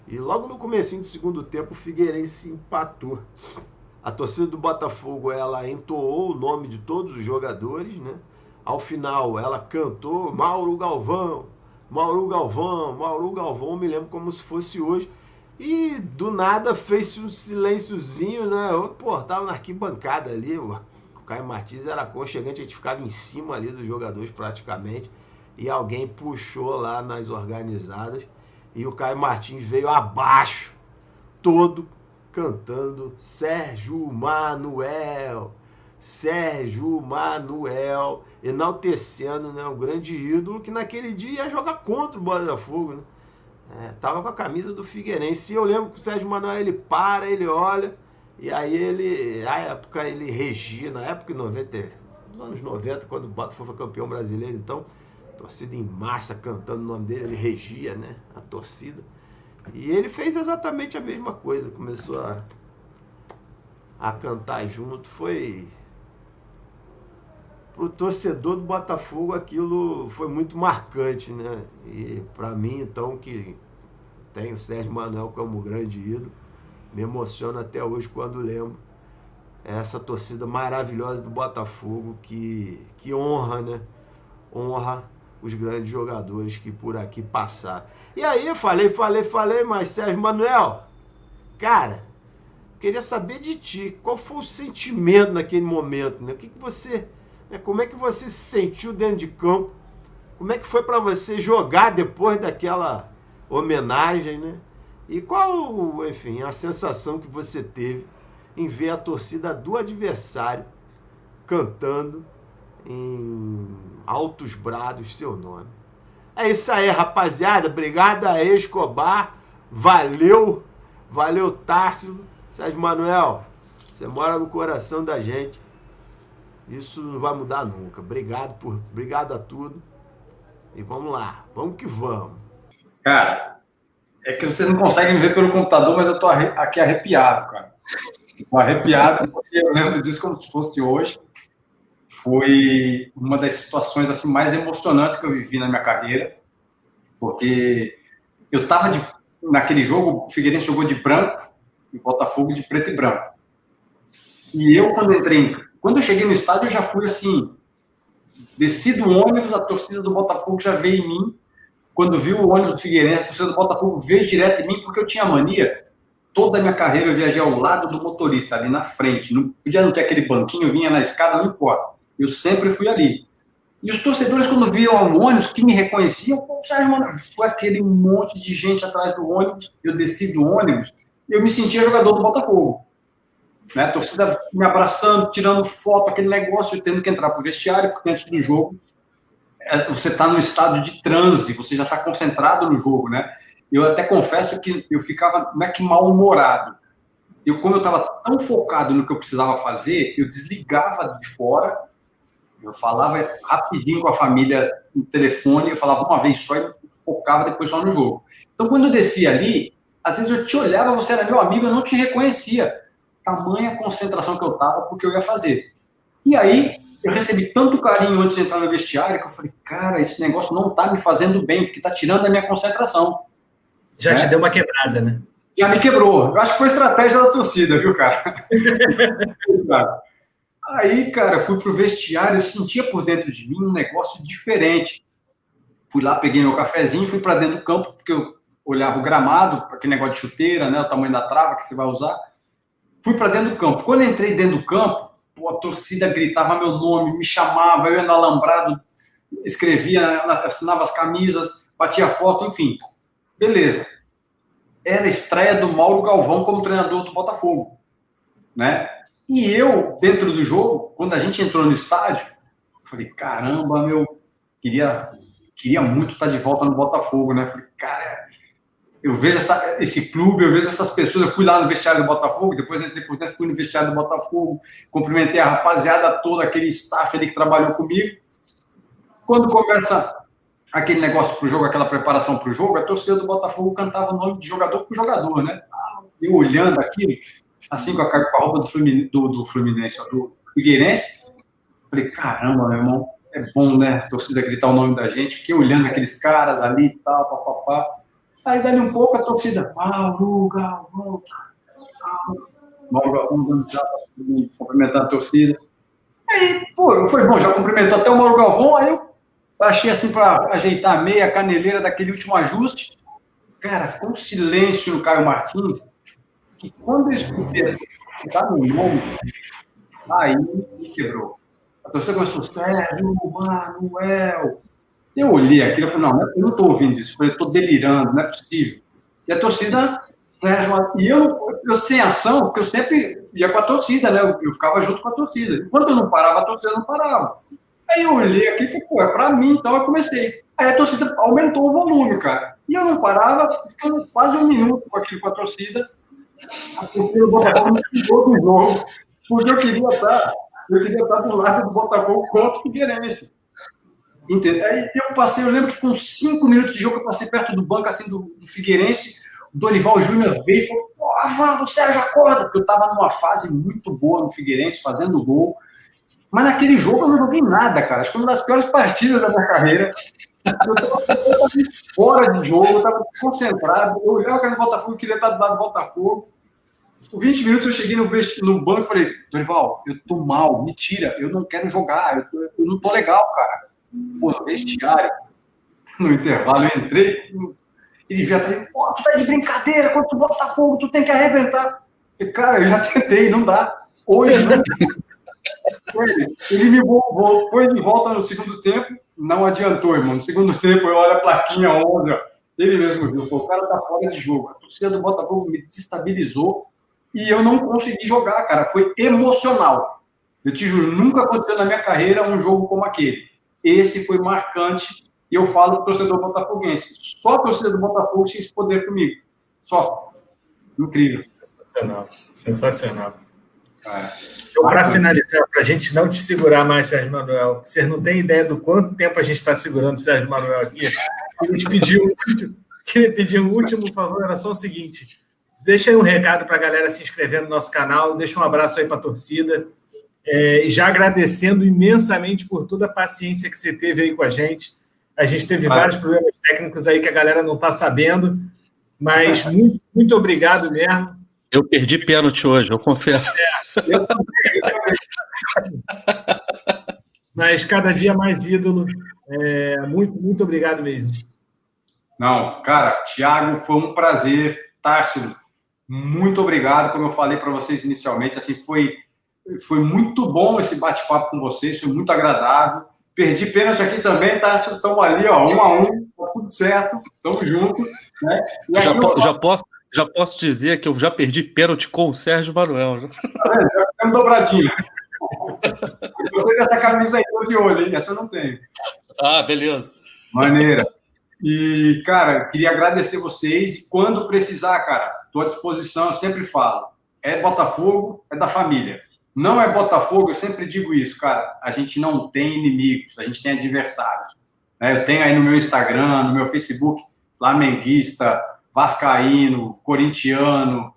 E logo no comecinho do segundo tempo o Figueirense empatou. A torcida do Botafogo, ela entoou o nome de todos os jogadores, né? Ao final ela cantou Mauro Galvão, Mauro Galvão, Mauro Galvão, me lembro como se fosse hoje. E do nada fez-se um silênciozinho, né? Eu, tava na arquibancada ali, o Caio Martins era aconchegante, a gente ficava em cima ali dos jogadores praticamente, e alguém puxou lá nas organizadas, e o Caio Martins veio abaixo, todo cantando Sérgio Manuel, Sérgio Manuel, enaltecendo, né, um grande ídolo que naquele dia ia jogar contra o Botafogo, né? Tava com a camisa do Figueirense. E eu lembro que o Sérgio Manuel, ele olha, e aí na época ele regia, na época nos anos 90, quando o Botafogo foi campeão brasileiro, então, torcida em massa cantando o nome dele, ele regia, né, a torcida. E ele fez exatamente a mesma coisa, começou a cantar junto. Foi... Pro torcedor do Botafogo aquilo foi muito marcante, né? E para mim, então, que tem o Sérgio Manuel como grande ídolo, me emociona até hoje quando lembro essa torcida maravilhosa do Botafogo que honra, né? Honra os grandes jogadores que por aqui passaram. E aí eu falei, mas Sérgio Manuel, cara, queria saber de ti, qual foi o sentimento naquele momento, né? Como é que você se sentiu dentro de campo? Como é que foi para você jogar depois daquela homenagem, né? E qual, enfim, a sensação que você teve em ver a torcida do adversário cantando em altos brados seu nome? É isso aí, rapaziada. Obrigado a Escobar. Valeu. Valeu, Társilo. Sérgio Manuel, você mora no coração da gente. Isso não vai mudar nunca. Obrigado a tudo. E vamos lá. Vamos que vamos. Cara, é que vocês não conseguem me ver pelo computador, mas eu tô aqui arrepiado, cara. Tô arrepiado porque eu lembro disso como se fosse hoje. Foi uma das situações assim, mais emocionantes que eu vivi na minha carreira. Porque eu tava naquele jogo, o Figueirense jogou de branco e o Botafogo de preto e branco. E eu, quando eu cheguei no estádio, eu já fui assim, desci do ônibus, a torcida do Botafogo já veio em mim. Quando viu o ônibus do Figueirense, a torcida do Botafogo veio direto em mim, porque eu tinha mania. toda a minha carreira eu viajei ao lado do motorista, ali na frente. Não podia não ter aquele banquinho, eu vinha na escada, não importa. Eu sempre fui ali. E os torcedores, quando viam o ônibus, que me reconheciam, pô, Sérgio Manuel, foi aquele monte de gente atrás do ônibus, eu desci do ônibus, eu me sentia jogador do Botafogo. Né? A torcida me abraçando, tirando foto, aquele negócio, tendo que entrar para o vestiário, porque antes do jogo, você está no estado de transe, você já está concentrado no jogo, né? Eu até confesso que eu ficava, não é que mal-humorado. Como eu estava tão focado no que eu precisava fazer, eu desligava de fora, eu falava rapidinho com a família no telefone, eu falava uma vez só e focava depois só no jogo. Então, quando eu descia ali, às vezes eu te olhava, você era meu amigo, eu não te reconhecia. Tamanha concentração que eu estava porque eu ia fazer. E aí, eu recebi tanto carinho antes de entrar no vestiário que eu falei, cara, esse negócio não está me fazendo bem, porque está tirando a minha concentração. Já te deu uma quebrada, né? Já me quebrou. Eu acho que foi estratégia da torcida, viu, cara? Aí, cara, eu fui pro vestiário, eu sentia por dentro de mim um negócio diferente. Fui lá, peguei meu cafezinho, fui para dentro do campo, porque eu olhava o gramado, aquele negócio de chuteira, né, o tamanho da trava que você vai usar. Fui para dentro do campo. Quando eu entrei dentro do campo, pô, a torcida gritava meu nome, me chamava, eu ia no alambrado, escrevia, assinava as camisas, batia foto, enfim. Beleza. Era a estreia do Mauro Galvão como treinador do Botafogo, né? E eu, dentro do jogo, quando a gente entrou no estádio, falei, caramba, queria muito estar de volta no Botafogo, né? Falei, cara, eu vejo esse clube, eu vejo essas pessoas, eu fui lá no vestiário do Botafogo, depois entrei por dentro, fui no vestiário do Botafogo, cumprimentei a rapaziada toda, aquele staff ali que trabalhou comigo. Quando começa aquele negócio pro jogo, aquela preparação pro jogo, a torcida do Botafogo cantava o nome de jogador pro jogador, né? Eu olhando aquilo, assim com a roupa do Fluminense, do Figueirense, falei, caramba, meu irmão, é bom, né, a torcida gritar o nome da gente, fiquei olhando aqueles caras ali e tal, papapá. Aí dali um pouco a torcida, Mauro Galvão, dando tchau, cumprimentando a torcida. Aí, pô, foi bom, já cumprimentou até o Mauro Galvão, aí eu achei assim para ajeitar a meia caneleira daquele último ajuste. Cara, ficou um silêncio no Caio Martins, que quando eu escutei tá no nome, aí me quebrou. A torcida começou, Sérgio Manuel. Eu olhei aquilo e falei, não, eu não estou ouvindo isso, eu estou delirando, não é possível. E a torcida, Sérgio Manuel, e eu sem ação, porque eu sempre ia com a torcida, né? Eu ficava junto com a torcida. Enquanto eu não parava, a torcida não parava. Aí eu olhei aqui e falei, pô, é pra mim, então eu comecei. Aí a torcida aumentou o volume, cara. E eu não parava, ficando quase um minuto com aquilo com a torcida. A torcida do Botafogo me tirou do jogo, porque eu queria estar do lado do Botafogo contra o Figueirense. Entendeu? Aí eu lembro que com 5 minutos de jogo eu passei perto do banco assim, do Figueirense, o Dorival Júnior veio e falou, porra, o Sérgio acorda, porque eu estava numa fase muito boa no Figueirense, fazendo gol. Mas naquele jogo eu não joguei nada, cara. Acho que foi uma das piores partidas da minha carreira. Eu estava fora de jogo, eu estava concentrado. Eu olhava para o Botafogo, eu queria estar do lado do Botafogo. Por 20 minutos eu cheguei no banco e falei, Dorival, eu tô mal, me tira, eu não quero jogar, eu não tô legal, cara. Pô, no vestiário, no intervalo, eu entrei, ele veio atrás, pô, tu tá de brincadeira, contra o Botafogo, tu tem que arrebentar. Eu, cara, eu já tentei, não dá. Hoje não dá. Ele me pôs de volta no segundo tempo, não adiantou, irmão. No segundo tempo, eu olho a plaquinha 11, ó. Ele mesmo viu, o cara tá fora de jogo. A torcida do Botafogo me desestabilizou e eu não consegui jogar, cara. Foi emocional. Eu te juro, nunca aconteceu na minha carreira um jogo como aquele. Esse foi marcante e eu falo pro torcedor botafoguense. Só a torcida do Botafogo tinha esse poder comigo. Só. Incrível. Sensacional. Para finalizar, para a gente não te segurar mais, Sérgio Manuel, vocês não têm ideia do quanto tempo a gente está segurando o Sérgio Manuel aqui. Queria pedir um último favor, era só o seguinte, deixa aí um recado para a galera se inscrever no nosso canal, deixa um abraço aí para a torcida, e já agradecendo imensamente por toda a paciência que você teve aí com a gente teve vários problemas técnicos aí que a galera não está sabendo, mas muito, muito obrigado mesmo. Eu perdi pênalti hoje, eu confesso. Mas cada dia mais ídolo. Muito, muito obrigado mesmo. Não, cara, Thiago, foi um prazer. Társilo, muito obrigado, como eu falei para vocês inicialmente, assim, foi muito bom esse bate-papo com vocês, foi muito agradável. Perdi pênalti aqui também, tá? Estamos ali, ó, 1-1, tá tudo certo, estamos juntos, né? Já posso dizer que eu já perdi pênalti com o Sérgio Manuel. Já ficamos dobradinho. Eu gostei dessa camisa aí, tô de olho, hein? Essa eu não tenho. Ah, beleza. Maneira. E, cara, queria agradecer vocês. E quando precisar, cara, estou à disposição, eu sempre falo. É Botafogo, é da família. Não é Botafogo, eu sempre digo isso, cara. A gente não tem inimigos, a gente tem adversários. Eu tenho aí no meu Instagram, no meu Facebook, flamenguista, vascaíno, corintiano,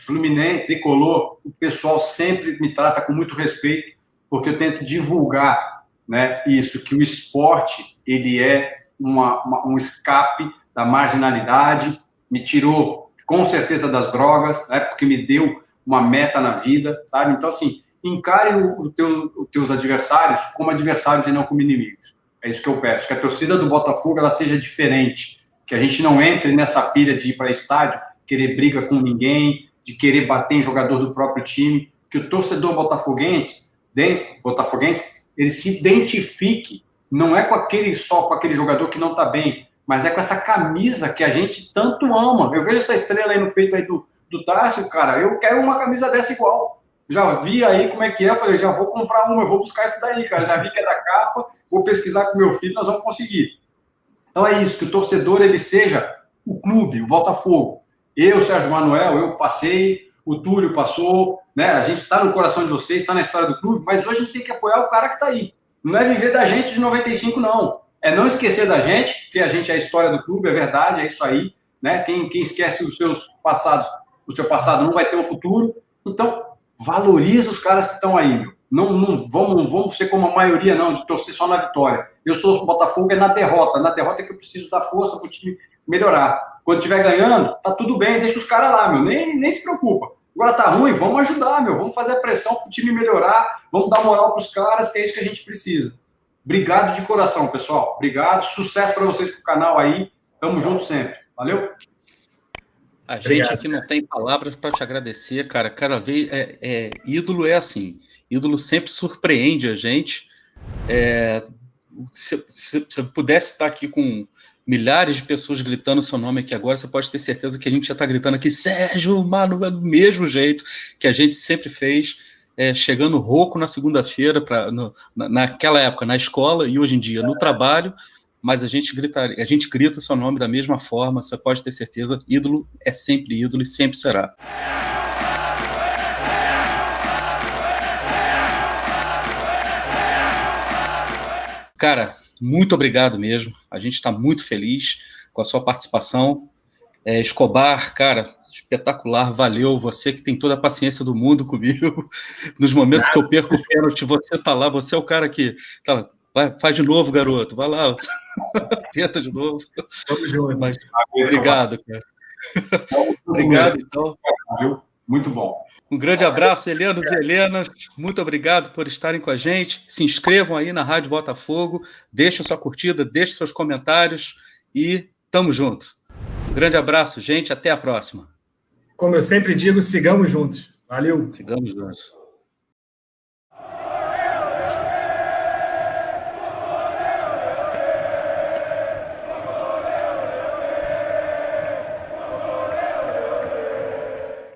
fluminense, tricolor. O pessoal sempre me trata com muito respeito, porque eu tento divulgar, né, isso, que o esporte, ele é um escape da marginalidade, me tirou, com certeza, das drogas, né, porque me deu uma meta na vida, sabe? Então, assim, encare os teus adversários como adversários e não como inimigos. É isso que eu peço, que a torcida do Botafogo ela seja diferente, que a gente não entre nessa pilha de ir para estádio, querer briga com ninguém, de querer bater em jogador do próprio time, que o torcedor botafoguense, ele se identifique, não é só com aquele jogador que não está bem, mas é com essa camisa que a gente tanto ama. Eu vejo essa estrela aí no peito aí do Tássio, cara, eu quero uma camisa dessa igual. Já vi aí como é que é, eu falei, já vou comprar uma, eu vou buscar isso daí, cara, já vi que é da capa, vou pesquisar com meu filho, nós vamos conseguir. Então é isso, que o torcedor, ele seja o clube, o Botafogo. Eu, Sérgio Manuel, eu passei, o Túlio passou, né? A gente está no coração de vocês, está na história do clube, mas hoje a gente tem que apoiar o cara que está aí. Não é viver da gente de 95, não. É não esquecer da gente, porque a gente é a história do clube, é verdade, é isso aí, né? Quem esquece os seus passados, o seu passado não vai ter um futuro. Então, valoriza os caras que estão aí, meu. Não vamos ser como a maioria, não, de torcer só na vitória. Eu sou Botafogo, é na derrota. Na derrota é que eu preciso dar força para o time melhorar. Quando estiver ganhando, tá tudo bem, deixa os caras lá, meu. Nem se preocupa. Agora tá ruim, vamos ajudar, meu. Vamos fazer a pressão para o time melhorar, vamos dar moral para os caras, que é isso que a gente precisa. Obrigado de coração, pessoal. Obrigado, sucesso para vocês com o canal aí. Tamo junto sempre. Valeu? A gente aqui não tem palavras para te agradecer, cara. Cada vez ídolo é assim. Ídolo sempre surpreende a gente. Se eu pudesse estar aqui com milhares de pessoas gritando seu nome aqui agora, você pode ter certeza que a gente já está gritando aqui, Sérgio Manuel, do mesmo jeito que a gente sempre fez, chegando rouco na segunda-feira, naquela época na escola e hoje em dia no trabalho, mas a gente grita o seu nome da mesma forma, você pode ter certeza, ídolo é sempre ídolo e sempre será. Cara, muito obrigado mesmo, a gente está muito feliz com a sua participação. Escobar, cara, espetacular, valeu, você que tem toda a paciência do mundo comigo, nos momentos que eu perco o pênalti, você tá lá, você é o cara que tá, faz de novo, garoto, vai lá, tenta de novo. Vamos junto. Mas, obrigado, cara. Obrigado, então. Muito bom. Um grande abraço, Helenos e Helenas. Muito obrigado por estarem com a gente. Se inscrevam aí na Rádio Botafogo, deixem sua curtida, deixem seus comentários e tamo junto. Um grande abraço, gente. Até a próxima. Como eu sempre digo, sigamos juntos. Valeu. Sigamos juntos.